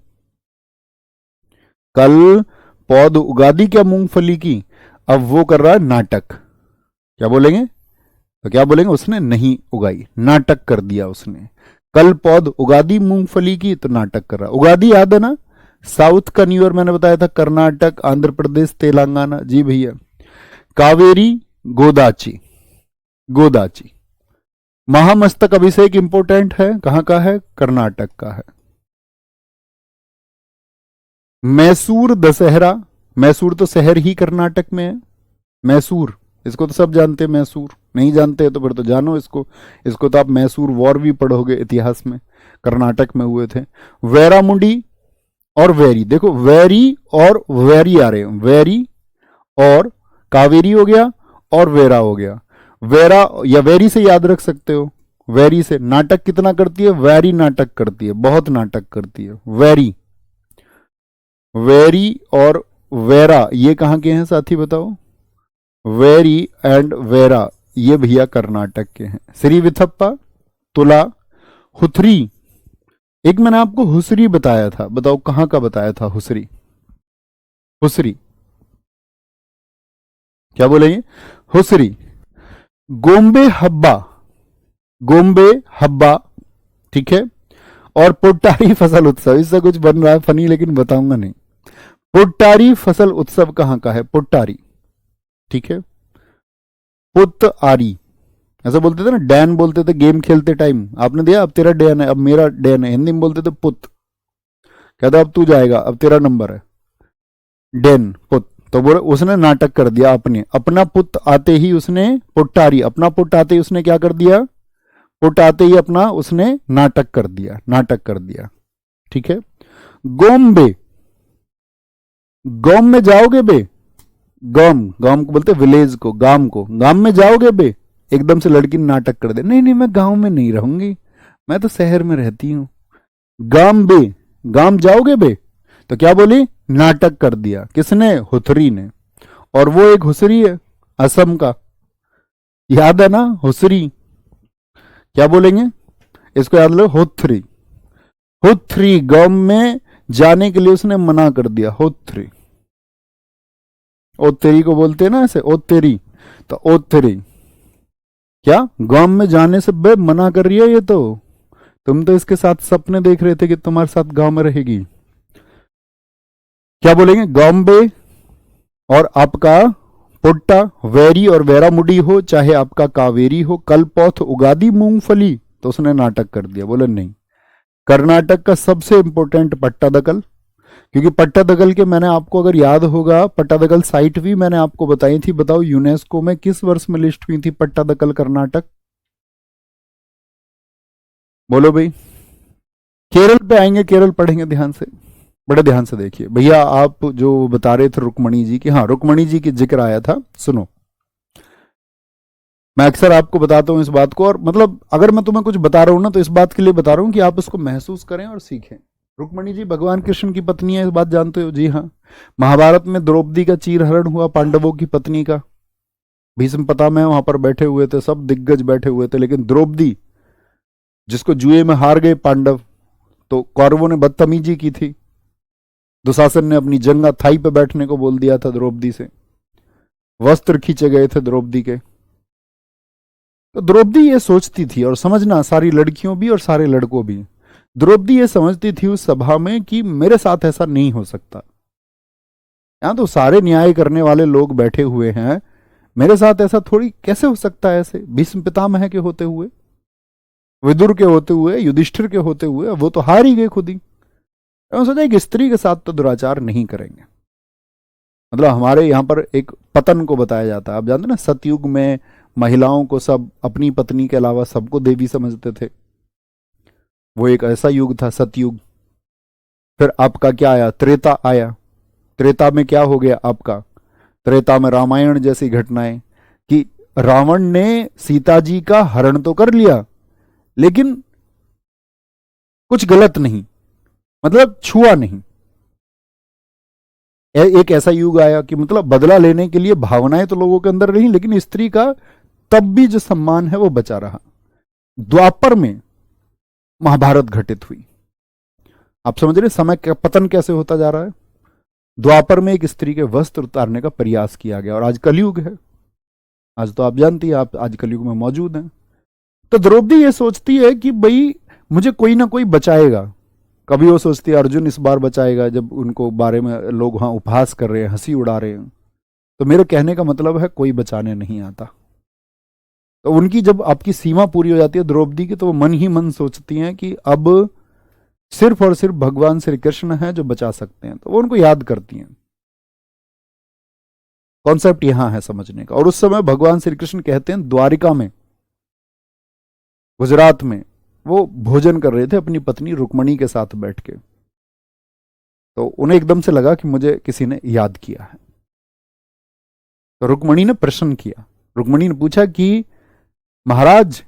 कल पौध उगा दी क्या मूंगफली की? अब वो कर रहा है नाटक। क्या बोलेंगे? तो क्या बोलेंगे? उसने नहीं उगाई, नाटक कर दिया उसने। कल पौध उगा दी मूंगफली की, तो नाटक कर रहा। उगादी याद है ना? साउथ का न्यू ईयर मैंने बताया था, कर्नाटक, आंध्र प्रदेश, तेलंगाना। जी भैया। कावेरी गोदाची, गोदाची। महामस्तक अभिषेक इंपोर्टेंट है, कहां का है? कर्नाटक का है। मैसूर दशहरा, मैसूर तो शहर ही कर्नाटक में है। मैसूर, इसको तो सब जानते हैं। मैसूर नहीं जानते तो फिर तो जानो इसको। इसको तो आप मैसूर वॉर भी पढ़ोगे इतिहास में, कर्नाटक में हुए थे। वैरामुंडी और वेरी, देखो वेरी और वेरी आ रहे हैं। वेरी और कावेरी हो गया और वेरा हो गया। वेरा या वेरी से याद रख सकते हो। वेरी से नाटक कितना करती है? वेरी नाटक करती है, बहुत नाटक करती है। वेरी, वेरी और वेरा ये कहां के हैं साथी बताओ? वेरी एंड वेरा ये भैया कर्नाटक के हैं। श्री विथप्पा, तुला, हुथरी। एक मैंने आपको हुसरी बताया था, बताओ कहां का बताया था? हुसरी, हुसरी क्या बोलेंगे? हुसरी। गोम्बे हब्बा, गोम्बे हब्बा, ठीक है। और पुट्टारी फसल उत्सव, इससे कुछ बन रहा है फनी लेकिन बताऊंगा नहीं। पुट्टारी फसल उत्सव कहां का है? पुट्टारी, ठीक है। पुत आरी, ऐसा बोलते थे ना, डैन बोलते थे गेम खेलते टाइम। आपने दिया अब तेरा डैन है, अब मेरा डैन है। हिंदी में बोलते थे पुत। कहता अब तू जाएगा, अब तेरा नंबर है। डैन पुत। तो बोले उसने नाटक कर दिया अपने, अपना पुत आते ही उसने पुट्टारी, अपना पुट आते ही उसने क्या कर दिया? पुट आते ही अपना उसने नाटक कर दिया, नाटक कर दिया, ठीक है। गोम्बे, गोम में जाओगे बे? गांव, गांव को बोलते विलेज को, गांव को। गांव में जाओगे बे? एकदम से लड़की ने नाटक कर दे, नहीं नहीं मैं गांव में नहीं रहूंगी, मैं तो शहर में रहती हूं। गांव बे, गांव जाओगे बे? तो क्या बोली? नाटक कर दिया। किसने? हुथरी ने। और वो एक हुसरी है असम का, याद है ना? हुसरी क्या बोलेंगे? इसको याद लो, हुथरी। हुथरी, गांव में जाने के लिए उसने मना कर दिया। हुथरी, ओतेरी को बोलते हैं ना ऐसे, ओतेरी। तो ओतेरी क्या गांव में जाने से बे मना कर रही है ये तो? तुम तो इसके साथ सपने देख रहे थे कि तुम्हारे साथ गांव में रहेगी। क्या बोलेंगे? गांबे और आपका पुट्टा, वेरी और वेरामुडी हो, चाहे आपका कावेरी हो। कल पौथ उगादी मूंगफली, तो उसने नाटक कर दिया, बोले नहीं। कर्नाटक का सबसे इंपॉर्टेंट पट्टादकल, क्योंकि पट्टादकल के मैंने आपको अगर याद होगा, पट्टादकल साइट भी मैंने आपको बताई थी। बताओ यूनेस्को में किस वर्ष में लिस्ट हुई थी पट्टादकल कर्नाटक? बोलो भाई। केरल पे आएंगे, केरल पढ़ेंगे ध्यान से, बड़े ध्यान से देखिए भैया। आप जो बता रहे थे रुक्मणी जी की, हाँ रुक्मणी जी की जिक्र आया था, सुनो। मैं अक्सर आपको बताता हूं इस बात को, और मतलब अगर मैं तुम्हें कुछ बता रहा हूं ना तो इस बात के लिए बता रहा हूं कि आप उसको महसूस करें और सीखें। रुक्मणी जी भगवान कृष्ण की पत्नी है, इस बात जानते हो? जी हाँ। महाभारत में द्रौपदी का चीरहरण हुआ पांडवों की पत्नी का। भीष्म पितामह वहां पर बैठे हुए थे, सब दिग्गज बैठे हुए थे, लेकिन द्रौपदी, जिसको जुए में हार गए पांडव, तो कौरवों ने बदतमीजी की थी। दुशासन ने अपनी जंगा थाई पे बैठने को बोल दिया था द्रौपदी से, वस्त्र खींचे गए थे द्रौपदी के। तो द्रौपदी ये सोचती थी, और समझना सारी लड़कियों भी और सारे लड़कों भी, द्रौपदी ये समझती थी उस सभा में कि मेरे साथ ऐसा नहीं हो सकता। यहां तो सारे न्याय करने वाले लोग बैठे हुए हैं, मेरे साथ ऐसा थोड़ी कैसे हो सकता है? ऐसे भीष्म पितामह के होते हुए, विदुर के होते हुए, युधिष्ठिर के होते हुए, वो तो हार ही गए खुद ही। सोचा एक स्त्री के साथ तो दुराचार नहीं करेंगे। मतलब हमारे यहाँ पर एक पतन को बताया जाता है, आप जानते ना, सतयुग में महिलाओं को सब अपनी पत्नी के अलावा सबको देवी समझते थे। वो एक ऐसा युग था सतयुग। फिर आपका क्या आया? त्रेता आया। त्रेता में क्या हो गया आपका? त्रेता में रामायण जैसी घटनाएं, कि रावण ने सीता जी का हरण तो कर लिया, लेकिन कुछ गलत नहीं, मतलब छुआ नहीं। एक ऐसा युग आया कि मतलब बदला लेने के लिए भावनाएं तो लोगों के अंदर रही, लेकिन स्त्री का तब भी जो सम्मान है वो बचा रहा। द्वापर में महाभारत घटित हुई। आप समझ रहे समय का पतन कैसे होता जा रहा है। द्वापर में एक स्त्री के वस्त्र उतारने का प्रयास किया गया, और आज कलयुग है। आज तो आप जानती हैं, आप आज कलयुग में मौजूद हैं। तो द्रौपदी ये सोचती है कि भाई मुझे कोई ना कोई बचाएगा। कभी वो सोचती है अर्जुन इस बार बचाएगा, जब उनको बारे में लोग वहां उपहास कर रहे हैं, हंसी उड़ा रहे हैं। तो मेरे कहने का मतलब है कोई बचाने नहीं आता। तो उनकी जब आपकी सीमा पूरी हो जाती है द्रौपदी की, तो वो मन ही मन सोचती हैं कि अब सिर्फ और सिर्फ भगवान श्री कृष्ण हैं जो बचा सकते हैं। तो वो उनको याद करती हैं। कॉन्सेप्ट यहां है समझने का। और उस समय भगवान श्री कृष्ण कहते हैं द्वारिका में, गुजरात में, वो भोजन कर रहे थे अपनी पत्नी रुक्मणी के साथ बैठ के। तो उन्हें एकदम से लगा कि मुझे किसी ने याद किया है। तो रुक्मणी ने प्रश्न किया। रुक्मणी ने पूछा कि महाराज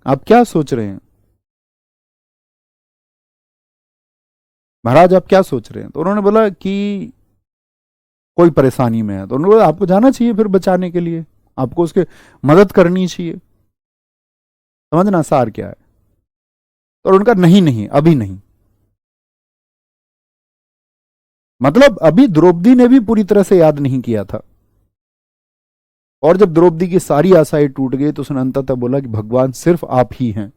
आप क्या सोच रहे हैं, महाराज आप क्या सोच रहे हैं। तो उन्होंने बोला कि कोई परेशानी में है। तो उन्होंने बोला आपको जाना चाहिए फिर बचाने के लिए, आपको उसके मदद करनी चाहिए। समझना सार क्या है। और उनका नहीं नहीं अभी नहीं। मतलब अभी द्रौपदी ने भी पूरी तरह से याद नहीं किया था। और जब द्रौपदी की सारी आशाएं टूट गई तो उसने अंततः बोला कि भगवान सिर्फ आप ही हैं।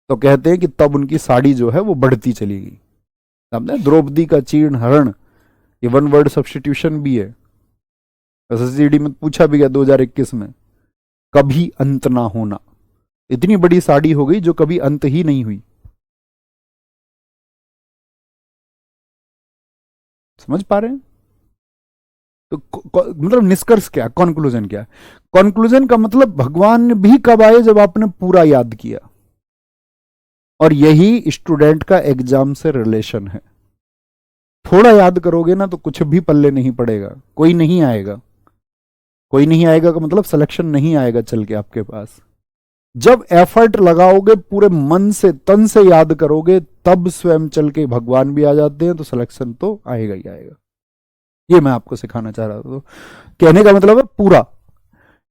तो कहते हैं कि तब उनकी साड़ी जो है वो बढ़ती चली गई। समझे, द्रौपदी का चीर्ण हरण, ये वन वर्ड सब्स्टिट्यूशन भी है। एसएससीडी में पूछा भी गया 2021 में, कभी अंत ना होना। इतनी बड़ी साड़ी हो गई जो कभी अंत ही नहीं हुई। समझ पा रहे हैं। तो मतलब निष्कर्ष क्या, कॉन्क्लूजन क्या। कॉन्क्लूजन का मतलब भगवान भी कब आए, जब आपने पूरा याद किया। और यही स्टूडेंट का एग्जाम से रिलेशन है। थोड़ा याद करोगे ना तो कुछ भी पल्ले नहीं पड़ेगा, कोई नहीं आएगा। कोई नहीं आएगा का मतलब सिलेक्शन नहीं आएगा चल के आपके पास। जब एफर्ट लगाओगे, पूरे मन से तन से याद करोगे, तब स्वयं चल के भगवान भी आ जाते हैं। तो सिलेक्शन तो आएगा ही आएगा। ये मैं आपको सिखाना चाह रहा था। तो कहने का मतलब है पूरा,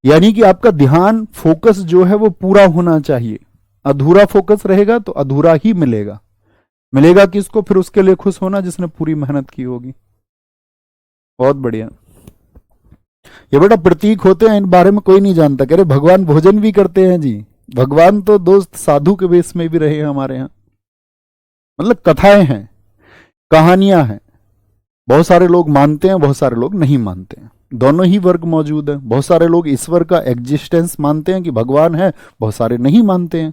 यानी कि आपका ध्यान फोकस जो है वो पूरा होना चाहिए। अधूरा फोकस रहेगा तो अधूरा ही मिलेगा। मिलेगा किसको, फिर उसके लिए खुश होना जिसने पूरी मेहनत की होगी। बहुत बढ़िया। ये बेटा प्रतीक होते हैं, इन बारे में कोई नहीं जानता। कह रहे भगवान भोजन भी करते हैं जी। भगवान तो दोस्त साधु के वेश में भी रहे हैं हमारे यहाँ। मतलब कथाएं हैं, कहानियां हैं। बहुत सारे लोग मानते हैं, बहुत सारे लोग नहीं मानते हैं। दोनों ही वर्ग मौजूद है। बहुत सारे लोग ईश्वर का एग्जिस्टेंस मानते हैं कि भगवान है, बहुत सारे नहीं मानते हैं,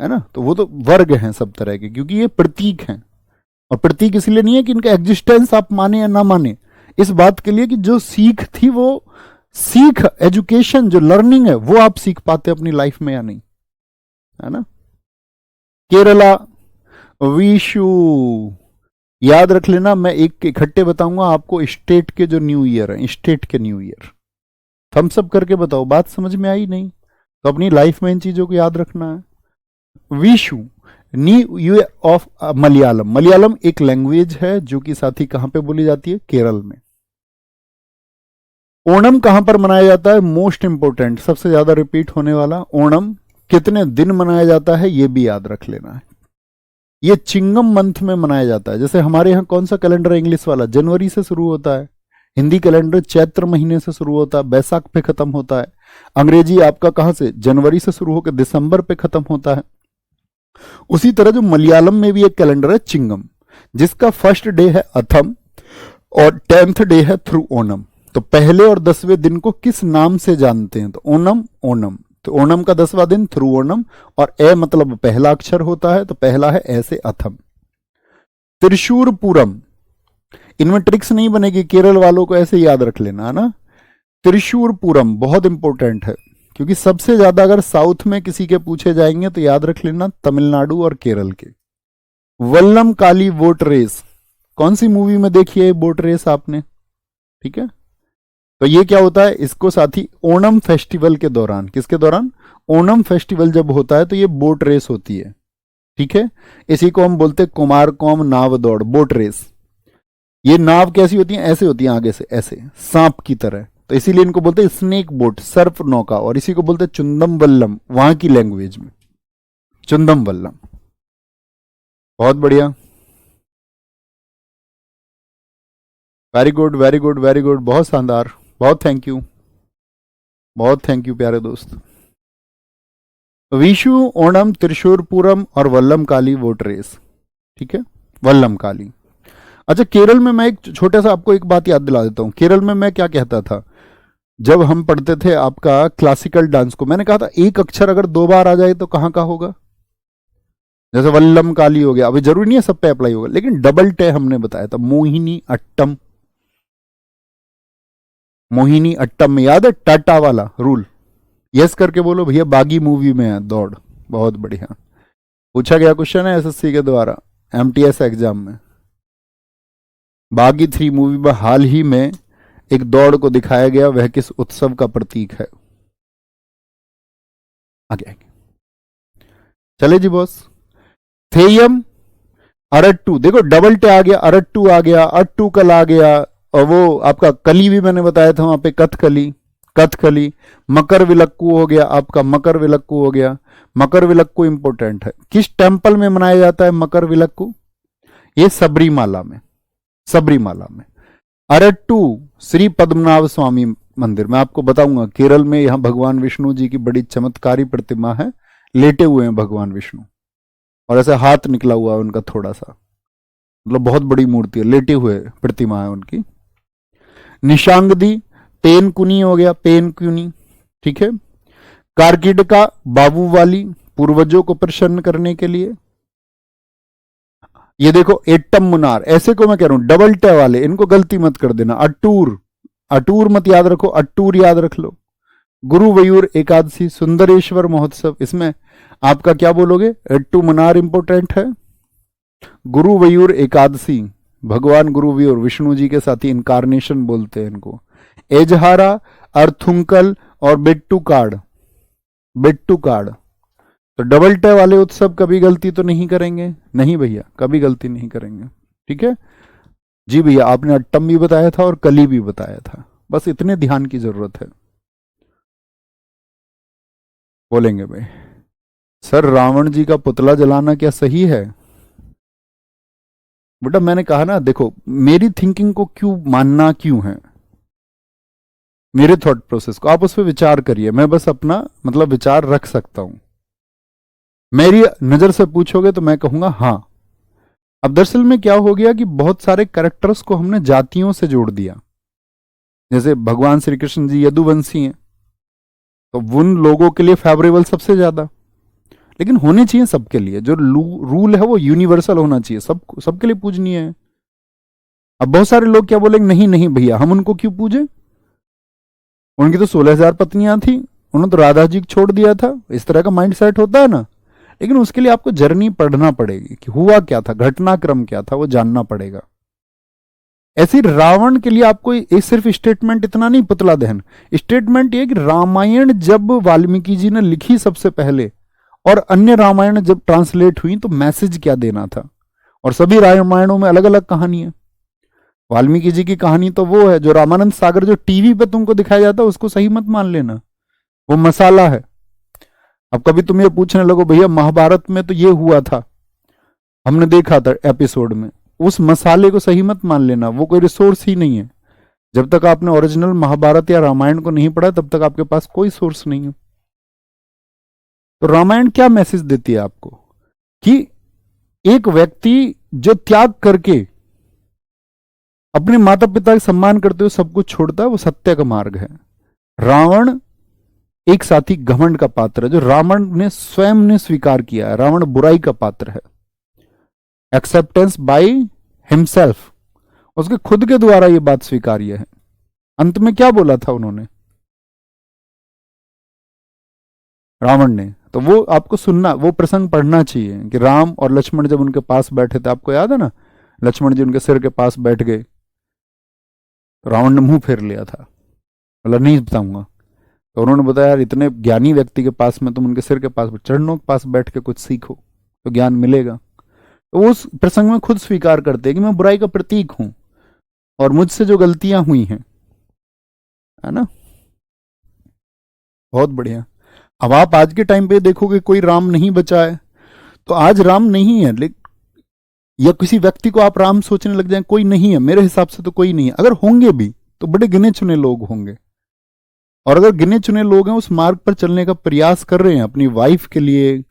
है ना। तो वो तो वर्ग हैं सब तरह के, क्योंकि ये प्रतीक हैं। और प्रतीक इसलिए नहीं है कि इनका एग्जिस्टेंस आप माने या ना माने, इस बात के लिए कि जो सीख थी, वो सीख, एजुकेशन, जो लर्निंग है, वो आप सीख पाते अपनी लाइफ में या नहीं, है ना। केरला, विशु, याद रख लेना। मैं एक इकट्ठे बताऊंगा आपको स्टेट के जो न्यू ईयर है, स्टेट के न्यू ईयर। थम्स अप करके बताओ, बात समझ में आई नहीं तो अपनी लाइफ में इन चीजों को याद रखना है। Vishu, new year of Malayalam. Malayalam एक लैंग्वेज है जो कि साथी कहां पे बोली जाती है, केरल में। ओणम कहां पर मनाया जाता है, मोस्ट इंपोर्टेंट, सबसे ज्यादा रिपीट होने वाला। ओणम कितने दिन मनाया जाता है ये भी याद रख लेना है। ये चिंगम मंथ में मनाया जाता है। जैसे हमारे यहाँ कौन सा कैलेंडर है इंग्लिश वाला, जनवरी से शुरू होता है। हिंदी कैलेंडर चैत्र महीने से शुरू होता है, बैसाख पे खत्म होता है। अंग्रेजी आपका कहां से, जनवरी से शुरू होकर दिसंबर पे खत्म होता है। उसी तरह जो मलयालम में भी एक कैलेंडर है चिंगम, जिसका फर्स्ट डे है अथम और 10th डे है थ्रू ओणम। तो पहले और 10वें दिन को किस नाम से जानते हैं, तो ओणम, ओणम। तो ओणम का 10वां दिन थ्रू ओणम, और ए मतलब पहला अक्षर होता है, तो पहला है ऐसे अथम। त्रिशूरपुरम, इनमें ट्रिक्स नहीं बनेगी, केरल वालों को ऐसे याद रख लेना है ना। त्रिशूरपुरम बहुत इंपॉर्टेंट है, क्योंकि सबसे ज्यादा अगर साउथ में किसी के पूछे जाएंगे तो याद रख लेना तमिलनाडु और केरल के। वल्लम काली बोट रेस, कौन सी मूवी में देखी है बोट रेस आपने, ठीक है। तो ये क्या होता है, इसको साथी ओणम फेस्टिवल के दौरान, किसके दौरान, ओणम फेस्टिवल जब होता है तो ये बोट रेस होती है, ठीक है। इसी को हम बोलते हैं कुमार कौम नाव दौड़, बोट रेस। ये नाव कैसी होती है, ऐसे होती है आगे से ऐसे सांप की तरह, तो इसीलिए इनको बोलते हैं स्नेक बोट, सर्प नौका, और इसी को बोलते हैं चुंदम वल्लम वहां की लैंग्वेज में, चुंदम वल्लम। बहुत बढ़िया, very good very good very good, बहुत शानदार, बहुत थैंक यू, बहुत थैंक यू प्यारे दोस्त। विशु, ओणम, त्रिशूर पूरम और वल्लम काली वोट रेस, ठीक है, वल्लम काली। अच्छा, केरल में मैं एक छोटा सा आपको एक बात याद दिला देता हूं, केरल में मैं क्या कहता था जब हम पढ़ते थे आपका क्लासिकल डांस को, मैंने कहा था एक अक्षर अगर दो बार आ जाए तो कहां का होगा, जैसे वल्लम काली हो गया, अभी जरूरी नहीं है सब पे अप्लाई होगा, लेकिन डबल टे हमने बताया था, मोहिनी अट्टम, मोहिनी अट्टम में याद है टाटा वाला रूल, यस करके बोलो भैया, बागी मूवी में है दौड़, बहुत बढ़िया। पूछा गया क्वेश्चन है एसएससी के द्वारा एमटीएस एग्जाम में, बागी 3 मूवी में हाल ही में एक दौड़ को दिखाया गया, वह किस उत्सव का प्रतीक है, आगे चले जी बॉस। थेयम अरट्टू, देखो डबल टे आ गया, अरट्टू आ गया, अट्टू कल आ गया, और वो आपका कली भी मैंने बताया था वहां पे, कथकली, कथकली। मकर विलक्कू हो गया आपका, मकर विलक्कू हो गया, मकर विलक्कू इंपोर्टेंट है, किस टेंपल में मनाया जाता है मकर विलक्कू, ये सबरीमाला में, सबरीमाला में। अरट्टू श्री पद्मनाभ स्वामी मंदिर, मैं आपको बताऊंगा केरल में, यहां भगवान विष्णु जी की बड़ी चमत्कारी प्रतिमा है, लेटे हुए हैं भगवान विष्णु, और ऐसे हाथ निकला हुआ है उनका थोड़ा सा, मतलब बहुत बड़ी मूर्ति है, लेटे हुए प्रतिमा है उनकी। निशांगदी, पेनकुनी हो गया, पेनकुनी, ठीक है। कारकिडका, बाबू वाली, पूर्वजों को प्रसन्न करने के लिए। ये देखो एट्टम मुनार, ऐसे को मैं कह रहा हूं डबल टे वाले, इनको गलती मत कर देना। अटूर, अटूर मत याद रखो, अटूर याद रख लो। गुरुवयूर एकादशी, सुंदरेश्वर महोत्सव, इसमें आपका क्या बोलोगे, एट्टू मुनार इंपोर्टेंट है। गुरुवयूर एकादशी, भगवान गुरुवयूर विष्णु जी के साथ ही इनकारनेशन बोलते हैं इनको। एजहारा, अर्थुंकल और बेट्टू कार्ड, बेट्टू कार्ड। तो डबल टे वाले उत्सव कभी गलती तो नहीं करेंगे, नहीं भैया कभी गलती नहीं करेंगे, ठीक है जी भैया। आपने अट्टम भी बताया था और कली भी बताया था, बस इतने ध्यान की जरूरत है। बोलेंगे भाई सर रावण जी का पुतला जलाना क्या सही है, बेटा मैंने कहा ना, देखो मेरी थिंकिंग को क्यों मानना क्यों है, मेरे थॉट प्रोसेस को आप उस पर विचार करिए, मैं बस अपना मतलब विचार रख सकता हूं। मेरी नजर से पूछोगे तो मैं कहूंगा हाँ। अब दरअसल में क्या हो गया कि बहुत सारे कैरेक्टर्स को हमने जातियों से जोड़ दिया, जैसे भगवान श्री कृष्ण जी यदुवंशी हैं, तो उन लोगों के लिए फेवरेबल सबसे ज्यादा, लेकिन होने चाहिए सबके लिए, जो रूल है वो यूनिवर्सल होना चाहिए, सबके लिए पूजनीय है। अब बहुत सारे लोग क्या बोलेंगे, नहीं नहीं भैया हम उनको क्यों पूजे, उनकी तो 16,000 पत्नियां थी, उन्होंने तो राधा जी को छोड़ दिया था, इस तरह का माइंड सेट होता है ना। लेकिन उसके लिए आपको जर्नी पढ़ना पड़ेगी कि हुआ क्या था, घटनाक्रम क्या था, वो जानना पड़ेगा। ऐसे रावण के लिए आपको एक सिर्फ स्टेटमेंट इतना नहीं, पुतला दहन, स्टेटमेंट ये कि रामायण जब वाल्मीकि जी ने लिखी सबसे पहले, और अन्य रामायण जब ट्रांसलेट हुई, तो मैसेज क्या देना था, और सभी रामायणों में अलग अलग कहानी है। वाल्मीकि जी की कहानी तो वो है, जो रामानंद सागर जो टीवी पे तुमको दिखाया जाता है उसको सही मत मान लेना, वो मसाला है। अब कभी तुम ये पूछने लगो भैया महाभारत में तो ये हुआ था, हमने देखा था एपिसोड में, उस मसाले को सही मत मान लेना, वो कोई रिसोर्स ही नहीं है। जब तक आपने ओरिजिनल महाभारत या रामायण को नहीं पढ़ा तब तक आपके पास कोई सोर्स नहीं है। तो रामायण क्या मैसेज देती है आपको, कि एक व्यक्ति जो त्याग करके अपने माता पिता का सम्मान करते हुए सब कुछ छोड़ता है, वो सत्य का मार्ग है। रावण एक साथी घमंड का पात्र है, जो रावण ने स्वयं ने स्वीकार किया है, रावण बुराई का पात्र है, एक्सेप्टेंस बाय हिमसेल्फ, उसके खुद के द्वारा ये बात स्वीकार्य है। अंत में क्या बोला था उन्होंने, रावण ने, तो वो आपको सुनना, वो प्रसंग पढ़ना चाहिए कि राम और लक्ष्मण जब उनके पास बैठे थे, आपको याद है ना, लक्ष्मण जी उनके सिर के पास बैठ गए, रावण ने मुंह फेर लिया था, बोला नहीं बताऊंगा, तो उन्होंने बताया यार इतने ज्ञानी व्यक्ति के पास में तुम उनके सिर के पास, चरणों के पास बैठ के कुछ सीखो तो ज्ञान मिलेगा। तो उस प्रसंग में खुद स्वीकार करते हैं कि मैं बुराई का प्रतीक हूं, और मुझसे जो गलतियां हुई हैं, है ना, बहुत बढ़िया। अब आप आज के टाइम पे देखोगे कोई राम नहीं बचा है, तो आज राम नहीं है, लेकिन या किसी व्यक्ति को आप राम सोचने लग जाए, कोई नहीं है, मेरे हिसाब से तो कोई नहीं है। अगर होंगे भी तो बड़े गिने चुने लोग होंगे, और अगर गिने चुने लोग हैं उस मार्ग पर चलने का प्रयास कर रहे हैं अपनी वाइफ के लिए,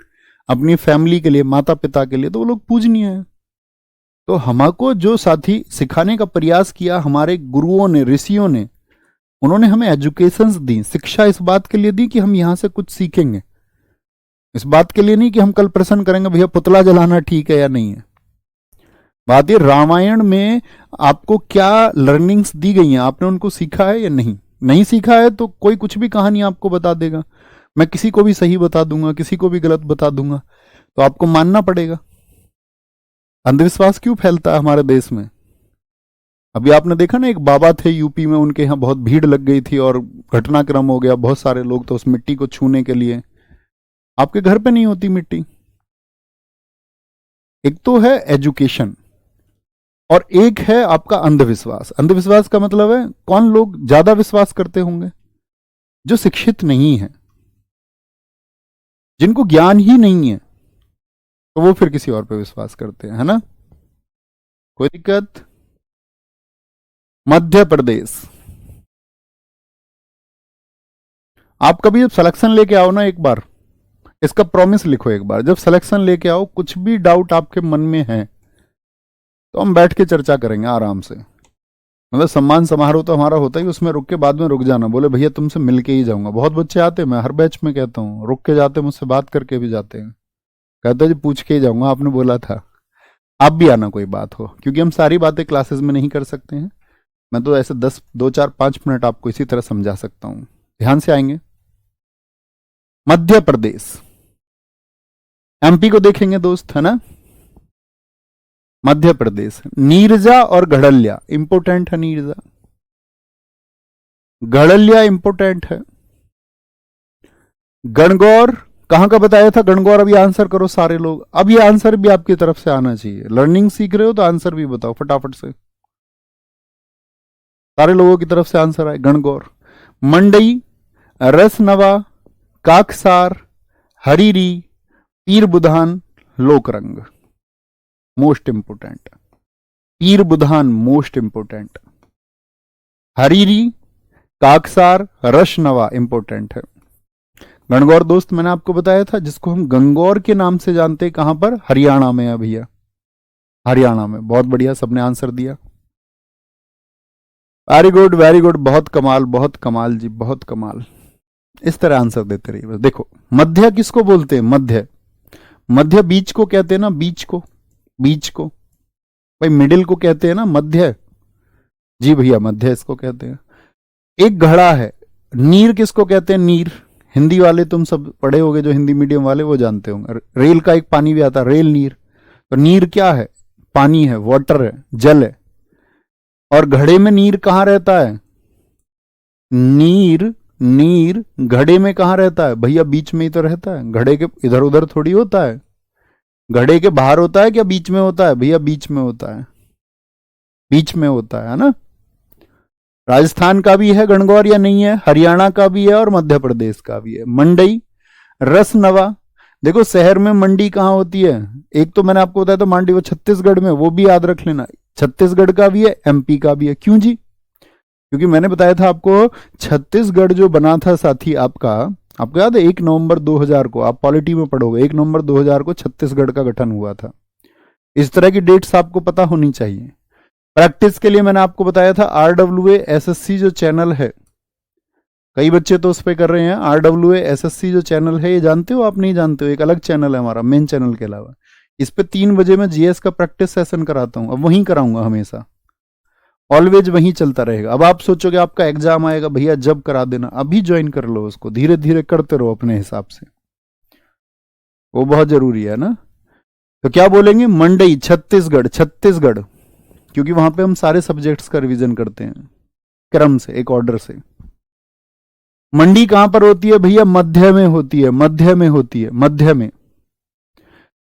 अपनी फैमिली के लिए, माता पिता के लिए, तो वो लोग पूजनीय है। तो हमको जो साथी सिखाने का प्रयास किया, हमारे गुरुओं ने, ऋषियों ने, उन्होंने हमें एजुकेशंस दी, शिक्षा इस बात के लिए दी कि हम यहां से कुछ सीखेंगे, इस बात के लिए नहीं कि हम कल प्रश्न करेंगे भैया पुतला जलाना ठीक है या नहीं है। बात ये रामायण में आपको क्या लर्निंग्स दी गई हैं, आपने उनको सीखा है या नहीं? नहीं सीखा है तो कोई कुछ भी कहानी आपको बता देगा, मैं किसी को भी सही बता दूंगा, किसी को भी गलत बता दूंगा, तो आपको मानना पड़ेगा। अंधविश्वास क्यों फैलता है हमारे देश में? अभी आपने देखा ना, एक बाबा थे यूपी में, उनके यहाँ बहुत भीड़ लग गई थी और घटनाक्रम हो गया, बहुत सारे लोग तो उस मिट्टी को छूने के लिए। आपके घर पे नहीं होती मिट्टी। एक तो है एजुकेशन और एक है आपका अंधविश्वास। अंधविश्वास का मतलब है कौन लोग ज्यादा विश्वास करते होंगे? जो शिक्षित नहीं है, जिनको ज्ञान ही नहीं है, तो वो फिर किसी और पे विश्वास करते हैं, है ना। कोई दिक्कत? मध्य प्रदेश। आप कभी जब सिलेक्शन लेके आओ ना, एक बार इसका प्रॉमिस लिखो, एक बार जब सिलेक्शन लेके आओ, कुछ भी डाउट आपके मन में है तो हम बैठ के चर्चा करेंगे आराम से। मतलब सम्मान समारोह तो हमारा होता ही, उसमें रुक के बाद में रुक जाना, बोले भैया तुमसे मिल के ही जाऊंगा। बहुत बच्चे आते हैं, मैं हर बैच में कहता हूँ, रुक के जाते, मुझसे बात करके भी जाते हैं, कहते जी पूछ के ही जाऊंगा, आपने बोला था। आप भी आना कोई बात हो, क्योंकि हम सारी बातें क्लासेस में नहीं कर सकते हैं। मैं तो ऐसे 10, 2, 4, 5 मिनट आपको इसी तरह समझा सकता हूं। ध्यान से आएंगे। मध्य प्रदेश। एमपी को देखेंगे दोस्त, है ना। मध्य प्रदेश, नीरजा और घड़लिया इंपोर्टेंट है। नीरजा, घड़लिया इंपोर्टेंट है। गणगौर कहां का बताया था? गणगौर अभी आंसर करो सारे लोग। अब ये आंसर भी आपकी तरफ से आना चाहिए, लर्निंग सीख रहे हो तो आंसर भी बताओ फटाफट से, सारे लोगों की तरफ से आंसर आए। गणगौर, मंडई, रसनवा, काकसार, हरीरी, पीर Budhan, Lokrang. Most important. Pir Budhan most important, Hariri, Kaksar, रशनवा इंपोर्टेंट है। गणगौर दोस्त मैंने आपको बताया था, जिसको हम गंगौर के नाम से जानते हैं, कहां पर? हरियाणा में है भैया, हरियाणा में। बहुत बढ़िया, सबने आंसर दिया, वेरी गुड वेरी गुड, बहुत कमाल, बहुत कमाल जी, बहुत कमाल। इस तरह आंसर देते रहिए बस। देखो, मध्य किसको बोलते हैं? मध्य, मध्य बीच को कहते हैं ना, बीच को, बीच को भाई, मिडिल को कहते हैं ना मध्य। जी भैया, मध्य इसको कहते हैं। एक घड़ा है, नीर किसको कहते हैं? नीर, हिंदी वाले तुम सब पढ़े होगे, जो हिंदी मीडियम वाले वो जानते होंगे। रेल का एक पानी भी आता है, रेल नीर। तो नीर क्या है? पानी है, वाटर है, जल है। और घड़े में नीर कहां रहता है? नीर, नीर घड़े में कहां रहता है भैया? बीच में ही तो रहता है, घड़े के इधर उधर थोड़ी होता है। घड़े के बाहर होता है क्या बीच में होता है? भैया बीच में होता है, बीच में होता है ना। राजस्थान का भी है गणगौर या नहीं है? हरियाणा का भी है और मध्य प्रदेश का भी है। मंडई, रसनवा। देखो शहर में मंडी कहां होती है? एक तो मैंने आपको बताया था मंडी, वो छत्तीसगढ़ में, वो भी याद रख लेना। छत्तीसगढ़ का भी है, एमपी का भी है। क्यों जी? क्योंकि मैंने बताया था आपको, छत्तीसगढ़ जो बना था साथी आपका, आपको याद है 1 नवंबर 2000 को, आप पॉलिटी में पढ़ोगे, 1 नवंबर 2000 को छत्तीसगढ़ का गठन हुआ था। इस तरह की डेट्स आपको पता होनी चाहिए। प्रैक्टिस के लिए मैंने आपको बताया था RWA SSC जो चैनल है, कई बच्चे तो उस पर कर रहे हैं। RWA SSC जो चैनल है, ये जानते हो आप? नहीं जानते हो? एक अलग चैनल है हमारा, मेन चैनल के अलावा। इस पे 3 बजे मैं जीएस का प्रैक्टिस सेशन कराता हूं, अब वहीं कराऊंगा हमेशा, ऑलवेज वहीं चलता रहेगा। अब आप सोचोगे आपका एग्जाम आएगा, भैया जब करा देना, अभी ज्वाइन कर लो उसको, धीरे धीरे करते रहो अपने हिसाब से, वो बहुत जरूरी है ना। तो क्या बोलेंगे? मंडई, छत्तीसगढ़, छत्तीसगढ़, क्योंकि वहां पे हम सारे सब्जेक्ट्स का रिवीजन करते हैं क्रम से, एक ऑर्डर से। मंडी कहां पर होती है भैया? मध्य में होती है, मध्य में होती है, मध्य में।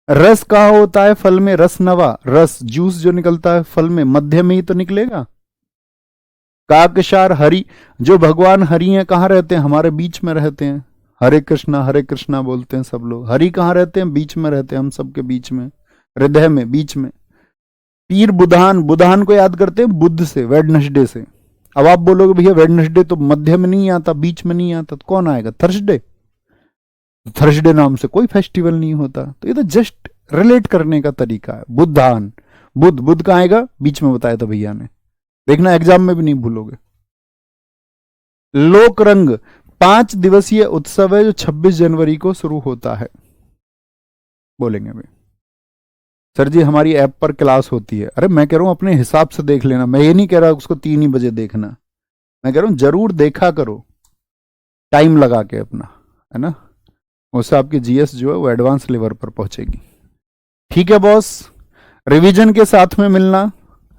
रस कहां होता है? फल में, रस नवा, रस जूस जो निकलता है फल में, मध्य में ही तो निकलेगा। काकशार हरि, जो भगवान हरि हैं कहाँ रहते हैं? हमारे बीच में रहते हैं। हरे कृष्णा बोलते हैं सब लोग। हरि कहाँ रहते हैं? बीच में रहते हैं, हम सबके बीच में, हृदय में, बीच में। पीर बुधान, बुधान को याद करते हैं बुध से, वेडनेसडे से। अब आप बोलोगे भैया वेडनेसडे तो मध्य में नहीं आता, बीच में नहीं आता, तो कौन आएगा? थर्सडे। थर्सडे नाम से कोई फेस्टिवल नहीं होता। तो ये तो जस्ट रिलेट करने का तरीका है। बुधान, बुध, बुध कहाँ आएगा? बीच में बताया था भैया ने, देखना एग्जाम में भी नहीं भूलोगे। लोक रंग 5 दिवसीय उत्सव है जो 26 जनवरी को शुरू होता है। बोलेंगे भाई सर जी हमारी ऐप पर क्लास होती है। अरे मैं कह रहा हूं अपने हिसाब से देख लेना, मैं ये नहीं कह रहा उसको 3 ही बजे देखना, मैं कह रहा हूं जरूर देखा करो टाइम लगा के अपना, है ना, उससे आपकी जीएस जो है वो एडवांस लेवल पर पहुंचेगी। ठीक है बॉस, रिवीजन के साथ में मिलना,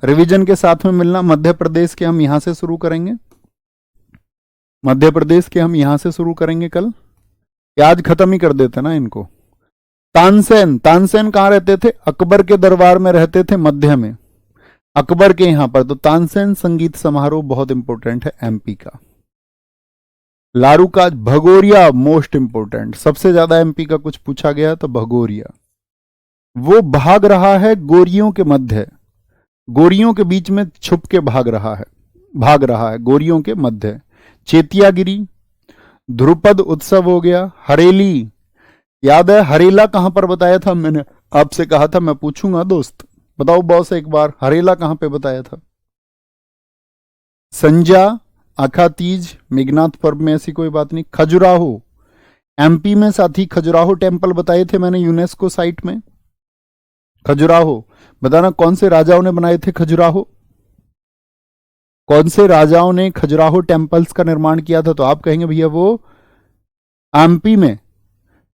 रिवीजन के साथ में मिलना। मध्य प्रदेश के हम यहां से शुरू करेंगे, मध्य प्रदेश के हम यहां से शुरू करेंगे कल, आज खत्म ही कर देते ना इनको। तानसेन, तानसेन कहां रहते थे? अकबर के दरबार में रहते थे, मध्य में, अकबर के यहां पर। तो तानसेन संगीत समारोह बहुत इंपॉर्टेंट है एमपी का। लारू का भगोरिया मोस्ट इंपॉर्टेंट, सबसे ज्यादा एमपी का कुछ पूछा गया तो भगोरिया। वो भाग रहा है गोरियों के मध्य, गोरियों के बीच में छुप के भाग रहा है गोरियों के मध्य। चेतियागिरी, ध्रुपद उत्सव हो गया। हरेली, याद है हरेला कहां पर बताया था? मैंने आपसे कहा था मैं पूछूंगा दोस्त, बताओ बॉस एक बार हरेला कहां पे बताया था? संजा, आखा तीज, मेघनाथ पर्व में ऐसी कोई बात नहीं। खजुराहो, एमपी में साथी खजुराहो टेम्पल बताए थे मैंने यूनेस्को साइट में। खजुराहो बताना कौन से राजाओं ने बनाए थे खजुराहो? कौन से राजाओं ने खजुराहो टेम्पल्स का निर्माण किया था? तो आप कहेंगे भैया वो एमपी में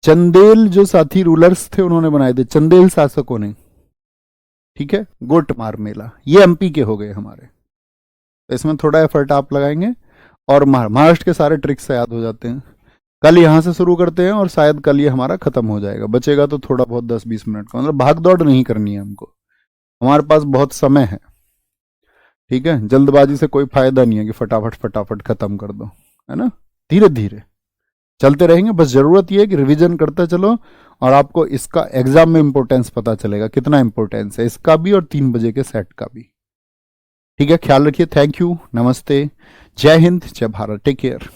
चंदेल जो साथी रूलर्स थे उन्होंने बनाए थे, चंदेल शासकों ने। ठीक है, गोटमार मेला, ये एमपी के हो गए हमारे। तो इसमें थोड़ा एफर्ट आप लगाएंगे और महाराष्ट्र के सारे ट्रिक्स याद हो जाते हैं। कल यहां से शुरू करते हैं और शायद कल ये हमारा खत्म हो जाएगा, बचेगा तो थोड़ा बहुत 10-20 मिनट का, मतलब भाग दौड़ नहीं करनी है हमको, हमारे पास बहुत समय है। ठीक है, जल्दबाजी से कोई फायदा नहीं है कि फटाफट फटाफट खत्म कर दो, है ना, धीरे धीरे चलते रहेंगे। बस जरूरत यह है कि रिवीजन करते चलो और आपको इसका एग्जाम में इंपॉर्टेंस पता चलेगा, कितना इंपॉर्टेंस है इसका भी और 3 बजे के सेट का भी। ठीक है, ख्याल रखिए, थैंक यू, नमस्ते, जय हिंद, जय भारत, टेक केयर।